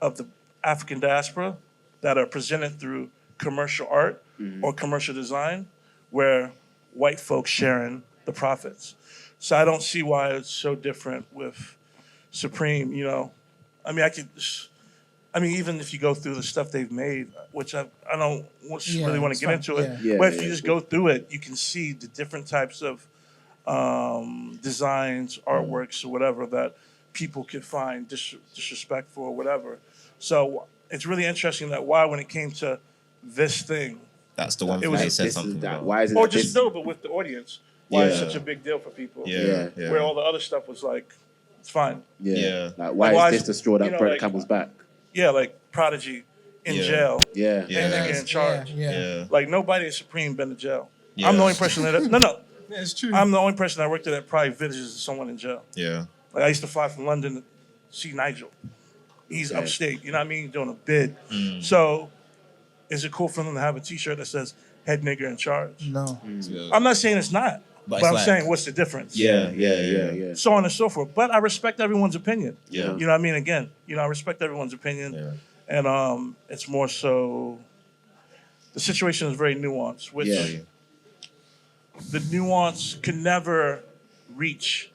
[SPEAKER 4] of the African diaspora that are presented through commercial art or commercial design, where white folks sharing the profits. So I don't see why it's so different with Supreme, I mean, even if you go through the stuff they've made, which I don't really want to get into it,
[SPEAKER 3] Yeah,
[SPEAKER 4] but if you just go through it, you can see the different types of designs, artworks, or whatever that people could find disrespectful or whatever. So it's really interesting that why, when it came to this thing,
[SPEAKER 2] That's the one thing
[SPEAKER 4] was-
[SPEAKER 2] they said
[SPEAKER 3] This
[SPEAKER 2] something
[SPEAKER 3] is that.
[SPEAKER 2] about.
[SPEAKER 3] Why is it?
[SPEAKER 4] or
[SPEAKER 3] that
[SPEAKER 4] just
[SPEAKER 3] this-
[SPEAKER 4] no, but with the audience, why it's
[SPEAKER 2] Yeah.
[SPEAKER 4] such a big deal for people.
[SPEAKER 2] Yeah.
[SPEAKER 4] Where all the other stuff was like, it's fine.
[SPEAKER 3] Yeah.
[SPEAKER 2] Yeah.
[SPEAKER 3] Like, why
[SPEAKER 4] Why
[SPEAKER 3] is
[SPEAKER 4] is-
[SPEAKER 3] this the straw that
[SPEAKER 4] you know,
[SPEAKER 3] broke the
[SPEAKER 4] like-
[SPEAKER 3] camel's back?
[SPEAKER 4] Yeah, like Prodigy in
[SPEAKER 2] Yeah.
[SPEAKER 4] jail,
[SPEAKER 3] Yeah.
[SPEAKER 2] Yeah.
[SPEAKER 4] and nigga in charge.
[SPEAKER 1] Yeah.
[SPEAKER 2] Yeah.
[SPEAKER 4] Like nobody at Supreme been to jail.
[SPEAKER 2] Yeah.
[SPEAKER 4] I'm the only person that no.
[SPEAKER 1] Yeah, it's true.
[SPEAKER 4] I'm the only person that worked there that probably visits someone in jail.
[SPEAKER 2] Yeah.
[SPEAKER 4] Like I used to fly from London to see Nigel. He's
[SPEAKER 3] Okay.
[SPEAKER 4] upstate, you know what I mean, doing a bid. So is it cool for them to have a T-shirt that says "Head nigger in charge"?
[SPEAKER 1] No.
[SPEAKER 4] I'm not saying it's not, but
[SPEAKER 2] it's
[SPEAKER 4] I'm
[SPEAKER 2] like-
[SPEAKER 4] saying what's the difference?
[SPEAKER 3] Yeah.
[SPEAKER 4] So on and so forth. But I respect everyone's opinion.
[SPEAKER 2] Yeah.
[SPEAKER 4] You know what I mean? Again, I respect everyone's opinion.
[SPEAKER 2] Yeah.
[SPEAKER 4] And it's more so the situation is very nuanced, which
[SPEAKER 3] Yeah.
[SPEAKER 4] the nuance can never reach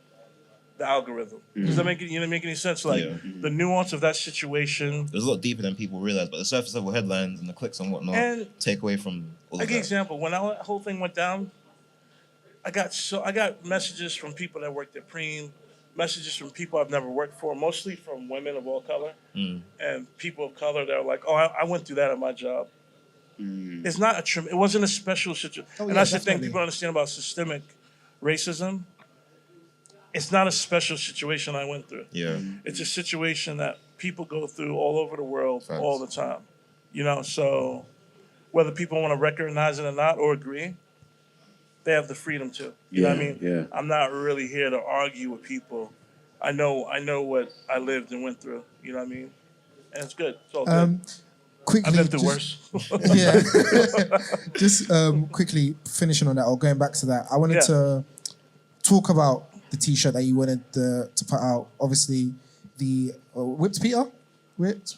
[SPEAKER 4] the algorithm. Does that make any sense? Like
[SPEAKER 2] Yeah.
[SPEAKER 4] the nuance of that situation.
[SPEAKER 2] It was a lot deeper than people realize, but the surface level headlines and the clicks and whatnot
[SPEAKER 4] And-
[SPEAKER 2] take away from all
[SPEAKER 4] I
[SPEAKER 2] of
[SPEAKER 4] give you an
[SPEAKER 2] that.
[SPEAKER 4] example. When that whole thing went down, I got messages from people that worked at Preem, messages from people I've never worked for, mostly from women of all color and people of color that are like, "Oh, I went through that at my job." It's not it wasn't a special situation,
[SPEAKER 1] Oh,
[SPEAKER 4] and
[SPEAKER 1] yeah,
[SPEAKER 4] that's the thing
[SPEAKER 1] definitely.
[SPEAKER 4] people don't understand about systemic racism. it's not a special situation I went through.
[SPEAKER 2] Yeah.
[SPEAKER 4] It's a situation that people go through all over the world
[SPEAKER 2] Facts.
[SPEAKER 4] all the time. You know, so whether people want to recognize it or not or agree, they have the freedom to. You know what I mean?
[SPEAKER 3] Yeah.
[SPEAKER 4] I'm not really here to argue with people. I know what I lived and went through. You know what I mean? And it's good. It's all good.
[SPEAKER 1] Quickly,
[SPEAKER 4] I've been through worse.
[SPEAKER 1] Yeah. Just quickly finishing on that or going back to that, I wanted to talk about the T-shirt that you wanted to put out. Obviously, the Whipped Peter? Whipped?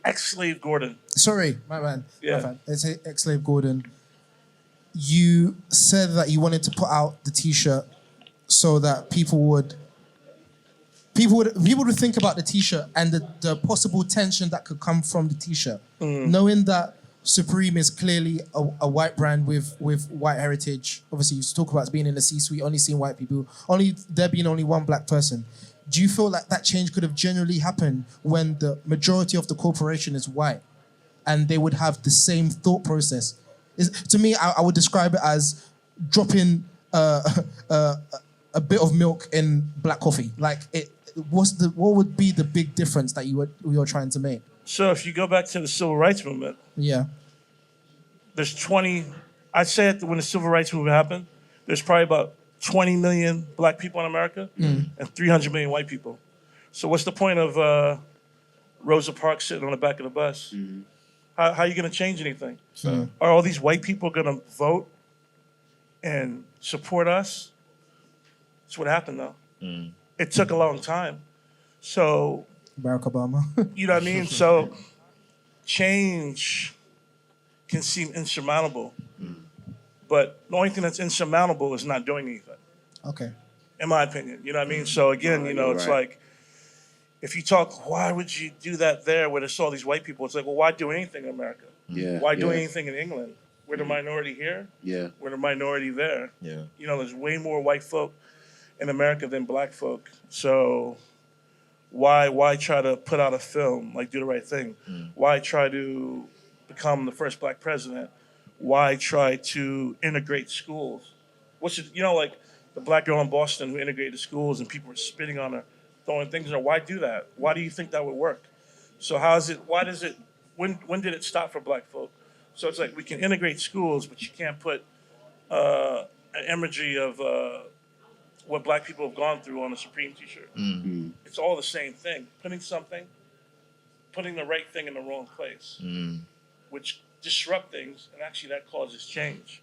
[SPEAKER 4] Ex-slave Gordon.
[SPEAKER 1] Sorry, my man.
[SPEAKER 4] Yeah.
[SPEAKER 1] My bad. It's ex-slave Gordon. You said that you wanted to put out the T-shirt so that people would think about the T-shirt and the possible tension that could come from the T-shirt, knowing that Supreme is clearly a white brand with white heritage. Obviously, you talk about being in the C-suite, only seeing white people, there being only one black person. Do you feel like that change could have generally happened when the majority of the corporation is white, and they would have the same thought process? To me, I would describe it as dropping a bit of milk in black coffee. Like, what would be the big difference that you were trying to make?
[SPEAKER 4] So if you go back to the civil rights movement,
[SPEAKER 1] Yeah.
[SPEAKER 4] there's 20. I'd say when the civil rights movement happened, there's probably about 20 million black people in America and 300 million white people. So what's the point of Rosa Parks sitting on the back of the bus? How are you going to change anything? Are all these white people going to vote and support us? That's what happened, though. It took a long time. So,
[SPEAKER 1] Barack Obama.
[SPEAKER 4] you know what I mean? So, change can seem insurmountable. But the only thing that's insurmountable is not doing anything.
[SPEAKER 1] Okay.
[SPEAKER 4] In my opinion. You know what I mean? So, again, it's like, if you talk, why would you do that there where there's all these white people? It's like, well, why do anything in America?
[SPEAKER 3] Yeah.
[SPEAKER 4] Why do anything in England? We're the minority here.
[SPEAKER 3] Yeah.
[SPEAKER 4] We're the minority there.
[SPEAKER 2] Yeah.
[SPEAKER 4] You know, there's way more white folk in America than black folk. So why try to put out a film, like Do the Right Thing? Why try to become the first black president? Why try to integrate schools? Like the black girl in Boston who integrated schools and people were spitting on her, throwing things at her. Why do that? Why do you think that would work? So when did it stop for black folk? So it's like we can integrate schools, but you can't put an imagery of what black people have gone through on a Supreme T-shirt. It's all the same thing. Putting the right thing in the wrong place, which disrupt things, and actually that causes change.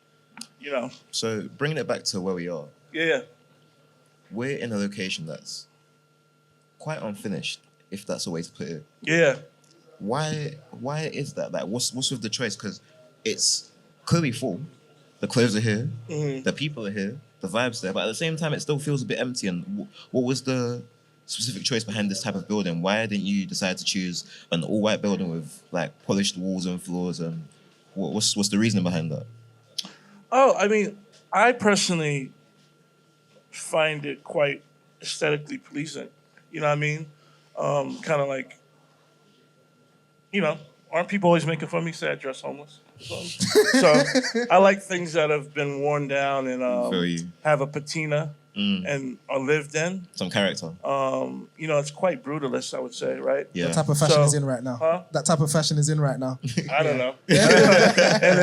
[SPEAKER 4] You know.
[SPEAKER 2] So bringing it back to where we are.
[SPEAKER 4] Yeah.
[SPEAKER 2] We're in a location that's quite unfinished, if that's a way to put it.
[SPEAKER 4] Yeah.
[SPEAKER 2] Why is that? Like, what's with the choice? Because it's clearly full. The clothes are here. The people are here. The vibe's there. But at the same time, it still feels a bit empty. And what was the specific choice behind this type of building? Why didn't you decide to choose an all-white building with like polished walls and floors? And what's the reasoning behind that?
[SPEAKER 4] Oh, I mean, I personally find it quite aesthetically pleasing. You know what I mean? Kind of like, aren't people always making fun of me? Say I dress homeless. So I like things that have been worn down and have a patina and are lived in.
[SPEAKER 2] Some character.
[SPEAKER 4] It's quite brutalist, I would say, right?
[SPEAKER 2] Yeah.
[SPEAKER 1] That type of fashion is in right now.
[SPEAKER 4] Huh?
[SPEAKER 1] That type of fashion is in right now.
[SPEAKER 4] I don't know. And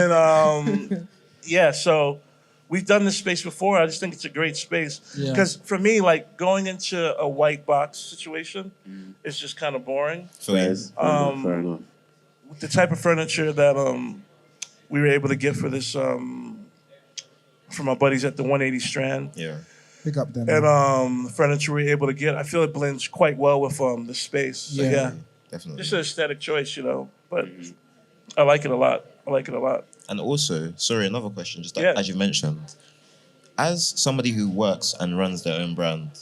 [SPEAKER 4] then, so we've done this space before. I just think it's a great space. Because for me, like going into a white box situation is just kind of boring.
[SPEAKER 3] Fair enough.
[SPEAKER 4] The type of furniture that we were able to get for this from our buddies at the 180 Strand.
[SPEAKER 2] Yeah.
[SPEAKER 1] Big up them.
[SPEAKER 4] And the furniture we were able to get, I feel it blends quite well with the space. So,
[SPEAKER 2] Definitely.
[SPEAKER 4] just an aesthetic choice, but I like it a lot.
[SPEAKER 2] And also, sorry, another question, just as you mentioned, as somebody who works and runs their own brand,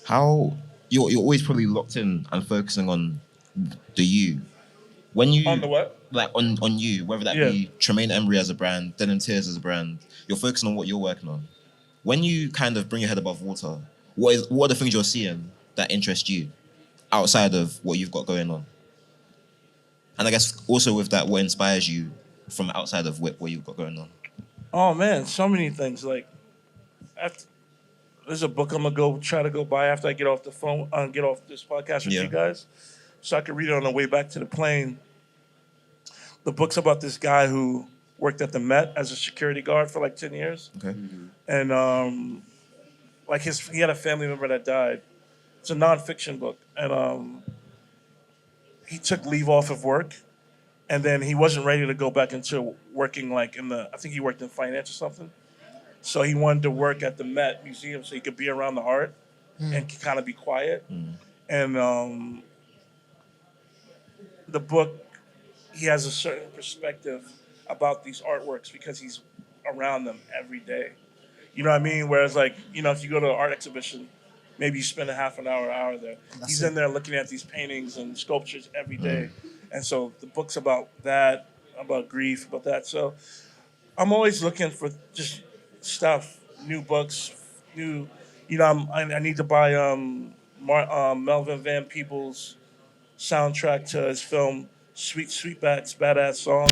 [SPEAKER 2] how you're always probably locked in and focusing on the you. When you
[SPEAKER 4] on the what?
[SPEAKER 2] Like on you, whether that be Tremaine Emory as a brand, Denim Tears as a brand, you're focusing on what you're working on. When you kind of bring your head above water, what are the things you're seeing that interest you outside of what you've got going on? And I guess also with that, what inspires you from outside of what you've got going on?
[SPEAKER 4] Oh man, so many things. Like, there's a book I'm gonna try to go buy after I get off the phone, get off this podcast with you guys, so I can read it on the way back to the plane. The book's about this guy who worked at the Met as a security guard for like 10 years.
[SPEAKER 2] Okay.
[SPEAKER 4] And like he had a family member that died. It's a nonfiction book. And he took leave off of work, and then he wasn't ready to go back into working like I think he worked in finance or something. So he wanted to work at the Met Museum so he could be around the art and kind of be quiet. And the book, he has a certain perspective about these artworks because he's around them every day. You know what I mean? Whereas like, if you go to an art exhibition, maybe you spend a half an hour there. He's in there looking at these paintings and sculptures every day. And so the book's about that, about grief, about that. So I'm always looking for just stuff, new books, I need to buy Melvin Van Peebles' soundtrack to his film Sweetback's Badass Song.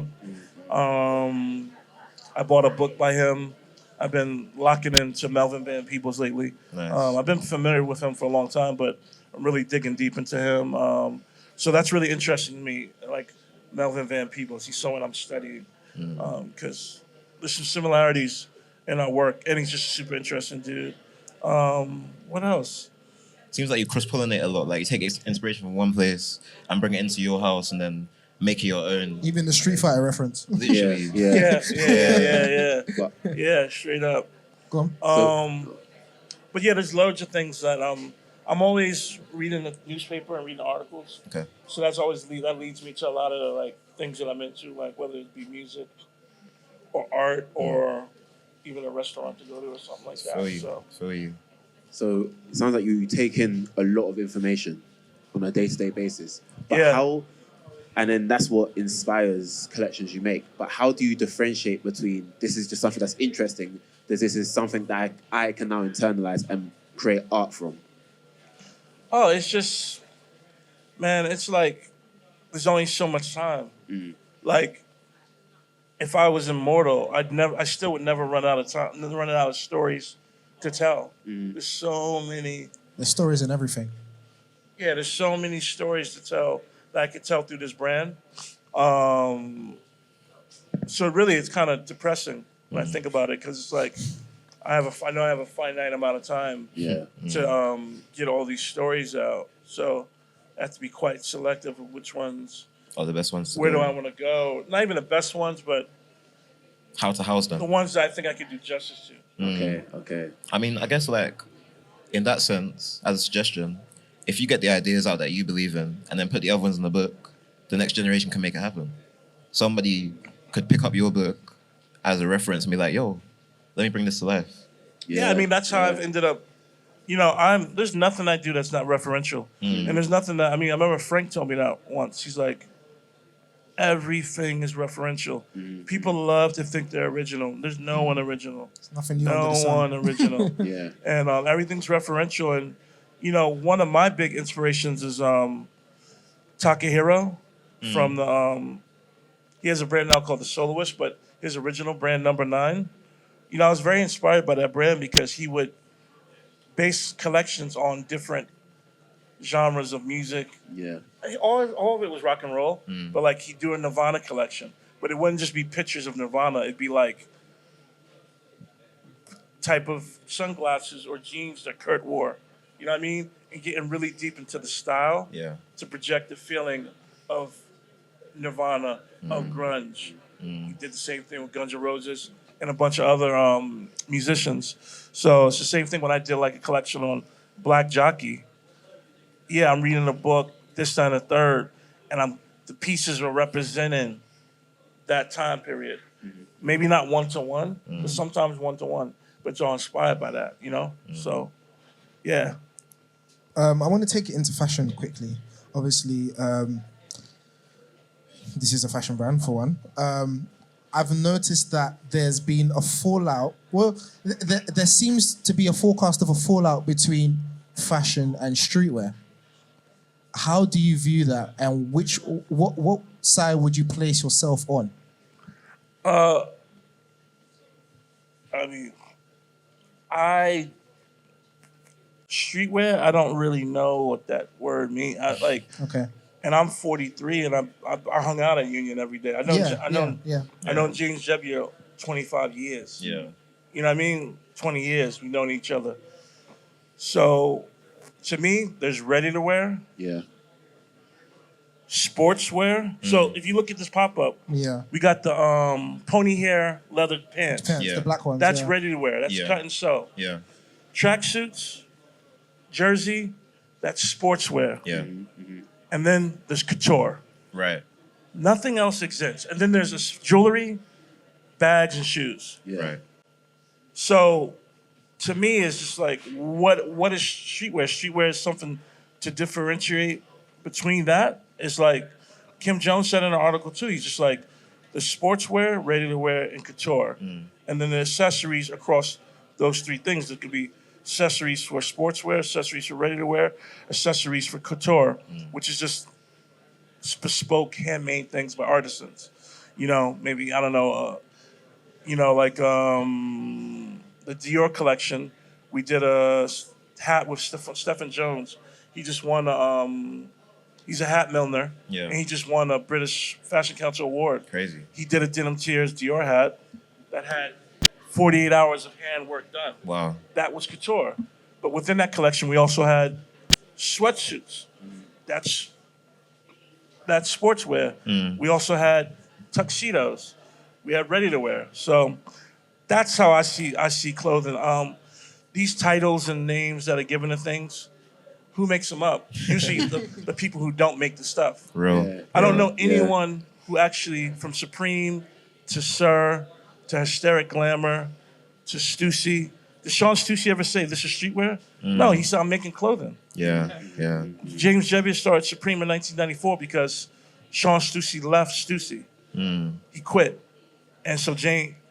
[SPEAKER 4] I bought a book by him. I've been locking into Melvin Van Peebles lately.
[SPEAKER 2] Nice.
[SPEAKER 4] I've been familiar with him for a long time, but I'm really digging deep into him. So that's really interesting to me, like Melvin Van Peebles. He's someone I'm studying because there's some similarities in our work, and he's just a super interesting dude. What else?
[SPEAKER 2] Seems like you cross-pollinate a lot. Like you take inspiration from one place and bring it into your house, and then make it your own.
[SPEAKER 5] Even the Street Fighter reference.
[SPEAKER 2] Literally.
[SPEAKER 4] Yeah, straight up.
[SPEAKER 5] Go on.
[SPEAKER 4] But yeah, there's loads of things that I'm always reading the newspaper and reading articles.
[SPEAKER 2] Okay.
[SPEAKER 4] So that leads me to a lot of the, like things that I'm into, like whether it be music or art or even a restaurant to go to or something like that.
[SPEAKER 2] Feel you.
[SPEAKER 3] So it sounds like you take in a lot of information on a day-to-day basis. But
[SPEAKER 4] Yeah.
[SPEAKER 3] and then that's what inspires collections you make. But how do you differentiate between this is just something that's interesting, this is something that I can now internalize and create art from?
[SPEAKER 4] Oh, it's just, man, it's like there's only so much time. Like, if I was immortal, I still would never run out of time, run out of stories to tell. There's so many.
[SPEAKER 5] There's stories in everything.
[SPEAKER 4] Yeah, there's so many stories to tell that I could tell through this brand. So really, it's kind of depressing when I think about it, because it's like I know I have a finite amount of time to get all these stories out. So I have to be quite selective of which ones.
[SPEAKER 2] Are the best ones.
[SPEAKER 4] Where do I want to go? Not even the best ones, but
[SPEAKER 2] how to house them.
[SPEAKER 4] The ones that I think I could do justice to.
[SPEAKER 3] Okay.
[SPEAKER 2] I mean, I guess like in that sense, as a suggestion, if you get the ideas out that you believe in and then put the other ones in the book, the next generation can make it happen. Somebody could pick up your book as a reference and be like, yo, let me bring this to life.
[SPEAKER 4] Yeah, I mean, that's how I've ended up. There's nothing I do that's not referential. And there's nothing that, I remember Frank told me that once. He's like, everything is referential. People love to think they're original. There's no one original.
[SPEAKER 5] There's nothing new under the sun.
[SPEAKER 4] No one original. And everything's referential. And, one of my big inspirations is Takahiro from the, he has a brand now called The Soloist, but his original brand, Number 9. I was very inspired by that brand because he would base collections on different genres of music.
[SPEAKER 3] Yeah.
[SPEAKER 4] All of it was rock and roll, but like he'd do a Nirvana collection. But it wouldn't just be pictures of Nirvana. It'd be like type of sunglasses or jeans that Kurt wore. You know what I mean? And getting really deep into the style to project the feeling of Nirvana, of grunge. He did the same thing with Guns N' Roses and a bunch of other musicians. So it's the same thing when I did like a collection on Black Jockey. Yeah, I'm reading a book, this, that, and the third, and the pieces are representing that time period. Maybe not one-to-one, but sometimes one-to-one, but it's all inspired by that, So, yeah.
[SPEAKER 5] I want to take it into fashion quickly. Obviously, this is a fashion brand, for one. I've noticed that there's been a fallout. Well, there seems to be a forecast of a fallout between fashion and streetwear. How do you view that, and what side would you place yourself on?
[SPEAKER 4] streetwear, I don't really know what that word means.
[SPEAKER 5] Okay.
[SPEAKER 4] And I'm 43, and I hung out at Union every day. I know James Jebbia 25 years.
[SPEAKER 2] Yeah.
[SPEAKER 4] You know what I mean? 20 years. We've known each other. So, to me, there's ready to wear,
[SPEAKER 3] Yeah.
[SPEAKER 4] sportswear. So if you look at this pop up, we got the pony hair leather pants.
[SPEAKER 2] Yeah.
[SPEAKER 5] The black ones.
[SPEAKER 4] That's ready to wear. That's cut and sew.
[SPEAKER 2] Yeah.
[SPEAKER 4] Tracksuits, jersey, that's sportswear.
[SPEAKER 2] Yeah.
[SPEAKER 4] And then there's couture.
[SPEAKER 2] Right.
[SPEAKER 4] Nothing else exists. And then there's this jewelry, bags, and shoes.
[SPEAKER 3] Yeah.
[SPEAKER 2] Right.
[SPEAKER 4] So to me, it's just like, what is streetwear? Streetwear is something to differentiate between that. It's like Kim Jones said in an article too. He's just like the sportswear, ready to wear, and couture. And then the accessories across those three things. There could be accessories for sportswear, accessories for ready to wear, accessories for couture, which is just bespoke handmade things by artisans. You know, maybe, I don't know, like the Dior collection, we did a hat with Stephen Jones. He just won he's a hat milliner.
[SPEAKER 2] Yeah.
[SPEAKER 4] And he just won a British Fashion Council award.
[SPEAKER 2] Crazy.
[SPEAKER 4] He did a Denim Tears Dior hat that had 48 hours of handwork done.
[SPEAKER 2] Wow.
[SPEAKER 4] That was couture. But within that collection, we also had sweatsuits. That's sportswear. We also had tuxedos. We had ready to wear. So that's how I see clothing. These titles and names that are given to things, who makes them up? Usually the people who don't make the stuff.
[SPEAKER 2] Real.
[SPEAKER 3] Yeah.
[SPEAKER 4] I don't know anyone who actually, from Supreme to Sir to Hysteric Glamour to Stussy. Did Sean Stussy ever say this is streetwear? No, he said I'm making clothing.
[SPEAKER 2] Yeah. Yeah.
[SPEAKER 4] James Jebbia started Supreme in 1994 because Sean Stussy left Stussy. He quit. And so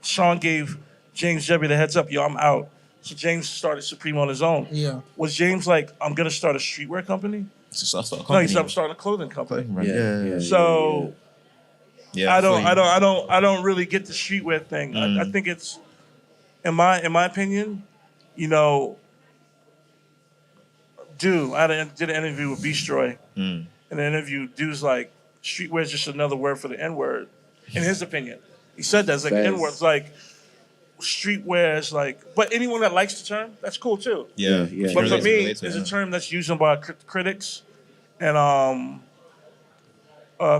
[SPEAKER 4] Sean gave James Jebbia the heads up, yo, I'm out. So James started Supreme on his own.
[SPEAKER 5] Yeah.
[SPEAKER 4] Was James like, I'm going to start a streetwear company?
[SPEAKER 2] So I start a
[SPEAKER 4] No, he
[SPEAKER 2] company.
[SPEAKER 4] said I'm starting a clothing company.
[SPEAKER 2] Right.
[SPEAKER 3] Yeah.
[SPEAKER 4] So
[SPEAKER 2] Yeah.
[SPEAKER 4] I don't really get the streetwear thing. I think it's, in my opinion, you know, I did an interview with Beastroy. In the interview, dude's like, streetwear is just another word for the N-word, in his opinion. He said that, it's like
[SPEAKER 3] Facts.
[SPEAKER 4] N-word. It's like, streetwear is like, but anyone that likes the term, that's cool too.
[SPEAKER 2] Yeah.
[SPEAKER 3] Yeah.
[SPEAKER 4] But for
[SPEAKER 2] Relate
[SPEAKER 4] me,
[SPEAKER 2] to it,
[SPEAKER 4] it's
[SPEAKER 2] yeah.
[SPEAKER 4] a term that's used by critics and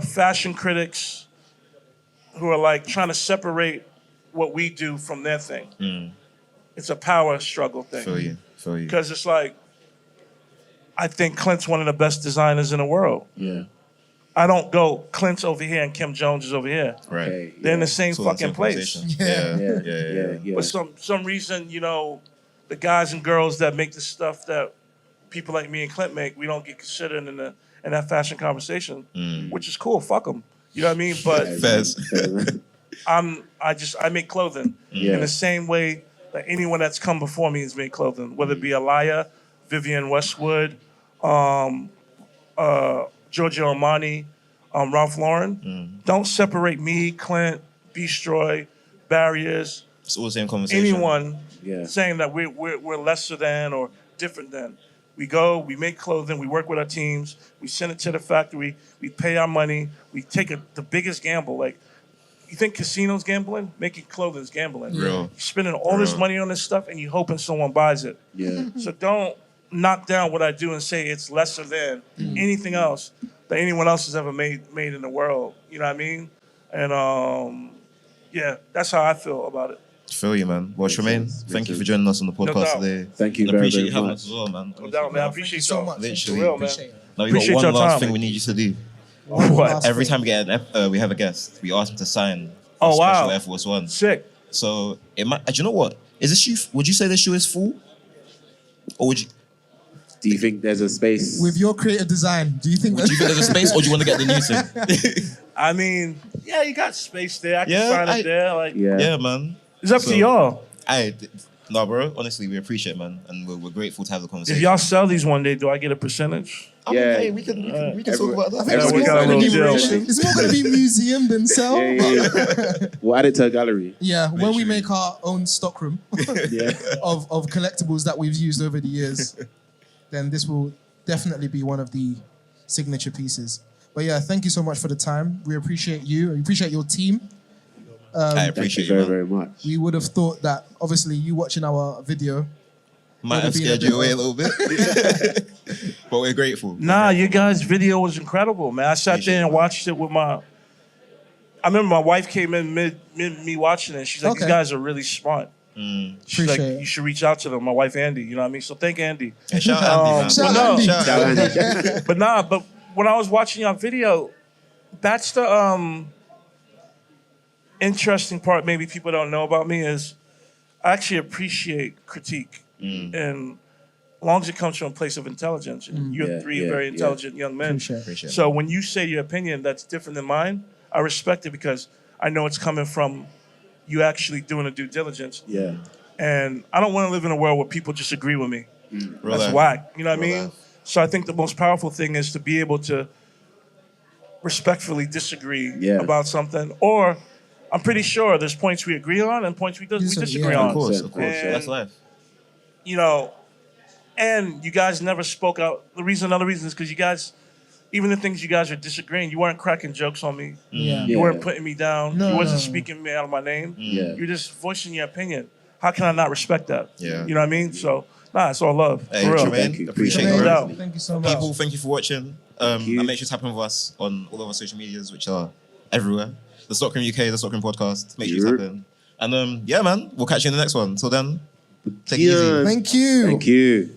[SPEAKER 4] fashion critics who are like trying to separate what we do from their thing. It's a power struggle thing.
[SPEAKER 2] Feel you.
[SPEAKER 4] Because it's like, I think Clint's one of the best designers in the world.
[SPEAKER 3] Yeah.
[SPEAKER 4] I don't go, Clint's over here and Kim Jones is over here.
[SPEAKER 2] Right.
[SPEAKER 3] Okay,
[SPEAKER 4] They're in the
[SPEAKER 3] yeah.
[SPEAKER 4] same
[SPEAKER 2] It's all the
[SPEAKER 4] fucking
[SPEAKER 2] same
[SPEAKER 4] place.
[SPEAKER 2] conversation. Yeah.
[SPEAKER 4] But some reason, you know, the guys and girls that make the stuff that people like me and Clint make, we don't get considered in that fashion conversation, which is cool. Fuck them. You know what I mean? But
[SPEAKER 2] Fez.
[SPEAKER 4] I make clothing in the same way that anyone that's come before me has made clothing, whether it be Alaya, Vivienne Westwood, Giorgio Armani, Ralph Lauren. Don't separate me, Clint, Beastroy, Barriers,
[SPEAKER 2] It's all the same conversation.
[SPEAKER 4] anyone
[SPEAKER 3] Yeah.
[SPEAKER 4] saying that we're lesser than or different than. We go, we make clothing, we work with our teams, we send it to the factory, we pay our money, we take the biggest gamble. Like, you think casino's gambling? Making clothing is gambling.
[SPEAKER 2] Real.
[SPEAKER 4] You're spending all this money on this stuff and you're hoping someone buys it.
[SPEAKER 3] Yeah.
[SPEAKER 4] So don't knock down what I do and say it's lesser than anything else that anyone else has ever made in the world. You know what I mean? And yeah, that's how I feel about it.
[SPEAKER 2] Feel you, man. Well, Tremaine,
[SPEAKER 3] sense.
[SPEAKER 2] thank you
[SPEAKER 3] Makes
[SPEAKER 2] for joining us on the podcast
[SPEAKER 4] doubt.
[SPEAKER 2] today.
[SPEAKER 3] Thank you
[SPEAKER 2] And
[SPEAKER 3] very,
[SPEAKER 2] appreciate
[SPEAKER 3] very
[SPEAKER 2] you having
[SPEAKER 3] much.
[SPEAKER 2] us as well, man.
[SPEAKER 4] No doubt, man. I appreciate
[SPEAKER 5] so
[SPEAKER 4] y'all.
[SPEAKER 5] much.
[SPEAKER 2] Literally.
[SPEAKER 4] For real, man.
[SPEAKER 5] Appreciate it.
[SPEAKER 2] Now we got
[SPEAKER 4] Appreciate
[SPEAKER 2] one
[SPEAKER 4] your
[SPEAKER 2] last
[SPEAKER 4] time.
[SPEAKER 2] thing we need you to do.
[SPEAKER 4] What?
[SPEAKER 2] Every time we get we have a guest, we ask him to sign
[SPEAKER 4] Oh,
[SPEAKER 2] a
[SPEAKER 4] wow.
[SPEAKER 2] special Air Force One.
[SPEAKER 4] Sick.
[SPEAKER 2] So it might. Do you know what? Is this shoe? Would you say the shoe is full, or would you?
[SPEAKER 3] Do you think there's a space?
[SPEAKER 5] With your creative design, do you think
[SPEAKER 2] Do you think there's a space, or do you want to get the new thing?
[SPEAKER 4] I mean, yeah, you got space there. I can
[SPEAKER 2] Yeah,
[SPEAKER 4] sign it there. Like,
[SPEAKER 3] Yeah.
[SPEAKER 2] Yeah, man.
[SPEAKER 4] it's up
[SPEAKER 2] So-
[SPEAKER 4] to y'all.
[SPEAKER 2] No, bro. Honestly, we appreciate it, man, and we're grateful to have the
[SPEAKER 4] If
[SPEAKER 2] conversation.
[SPEAKER 4] y'all sell these one day, do I get a percentage?
[SPEAKER 2] I mean,
[SPEAKER 3] Yeah.
[SPEAKER 2] hey, we can talk
[SPEAKER 3] Everyone-
[SPEAKER 2] about that.
[SPEAKER 5] I think
[SPEAKER 4] Yeah,
[SPEAKER 5] it's
[SPEAKER 4] we
[SPEAKER 5] more
[SPEAKER 4] got a
[SPEAKER 5] going to
[SPEAKER 4] little
[SPEAKER 5] be
[SPEAKER 4] deal.
[SPEAKER 5] it's more going to be museum than sell.
[SPEAKER 3] Yeah. We'll add it to a gallery.
[SPEAKER 5] Yeah, when we
[SPEAKER 2] Literally.
[SPEAKER 5] make our own stockroom
[SPEAKER 3] Yeah.
[SPEAKER 5] of collectibles that we've used over the years. then this will definitely be one of the signature pieces. But yeah, thank you so much for the time. We appreciate you. We appreciate your team.
[SPEAKER 2] I
[SPEAKER 3] Thank
[SPEAKER 2] appreciate
[SPEAKER 3] you
[SPEAKER 2] you,
[SPEAKER 3] very,
[SPEAKER 2] man.
[SPEAKER 3] very much.
[SPEAKER 5] We would have thought that, obviously, you watching our video
[SPEAKER 2] Might have
[SPEAKER 5] been a
[SPEAKER 2] scared
[SPEAKER 5] bit
[SPEAKER 2] you away a
[SPEAKER 5] of-
[SPEAKER 2] little bit, but we're grateful.
[SPEAKER 4] Nah, you guys' video was incredible, man. I sat there and watched it with my. I remember my wife came in mid me watching it. She's like,
[SPEAKER 5] Okay.
[SPEAKER 4] "These guys are really smart." She's like,
[SPEAKER 5] Appreciate it.
[SPEAKER 4] "You should reach out to them." My wife Andy, you know what I mean. So thank Andy.
[SPEAKER 2] Hey, shout out Andy, man.
[SPEAKER 5] Shout
[SPEAKER 4] out Andy.
[SPEAKER 2] Shout out Andy.
[SPEAKER 4] But when I was watching your video, that's the interesting part. Maybe people don't know about me is I actually appreciate critique, and as long as it comes from a place of intelligence. And you're
[SPEAKER 3] Yeah,
[SPEAKER 4] three
[SPEAKER 3] yeah,
[SPEAKER 4] very
[SPEAKER 3] yeah.
[SPEAKER 4] intelligent young men.
[SPEAKER 5] Appreciate it.
[SPEAKER 4] So when you say your opinion that's different than mine, I respect it because I know it's coming from you actually doing the due diligence.
[SPEAKER 3] Yeah.
[SPEAKER 4] And I don't want to live in a world where people just agree with me.
[SPEAKER 2] Real
[SPEAKER 4] That's
[SPEAKER 2] life.
[SPEAKER 4] whack. You know what I
[SPEAKER 2] Real
[SPEAKER 4] mean?
[SPEAKER 2] life.
[SPEAKER 4] So I think the most powerful thing is to be able to respectfully disagree
[SPEAKER 3] Yeah.
[SPEAKER 4] about something. Or I'm pretty sure there's points we agree on and points we disagree
[SPEAKER 5] yeah.
[SPEAKER 4] on.
[SPEAKER 2] Of course,
[SPEAKER 3] And-
[SPEAKER 2] that's life.
[SPEAKER 4] You know, and you guys never spoke out. Another reason is because you guys, even the things you guys are disagreeing, you weren't cracking jokes on me.
[SPEAKER 5] Yeah.
[SPEAKER 4] You
[SPEAKER 3] Yeah.
[SPEAKER 4] weren't putting me down.
[SPEAKER 5] No,
[SPEAKER 4] You wasn't
[SPEAKER 5] no, no.
[SPEAKER 4] speaking me out of my name.
[SPEAKER 3] Yeah.
[SPEAKER 4] You're just voicing your opinion. How can I not respect that?
[SPEAKER 2] Yeah.
[SPEAKER 4] You know what I mean? So, it's all love.
[SPEAKER 2] Hey,
[SPEAKER 4] For real.
[SPEAKER 2] Tremaine,
[SPEAKER 3] Thank you.
[SPEAKER 2] appreciate
[SPEAKER 3] Thank
[SPEAKER 2] you.
[SPEAKER 3] you.
[SPEAKER 2] bro.
[SPEAKER 4] No.
[SPEAKER 5] Thank you so much.
[SPEAKER 2] People, thank you for watching.
[SPEAKER 3] you.
[SPEAKER 2] And make sure to tap in with us on all of our social medias, which are everywhere. The Stockroom UK, the Stockroom Podcast. Make sure you tap in. And yeah, man, we'll catch you in the next one. Till then, take it easy.
[SPEAKER 3] Yeah.
[SPEAKER 5] Thank you.
[SPEAKER 3] Thank you.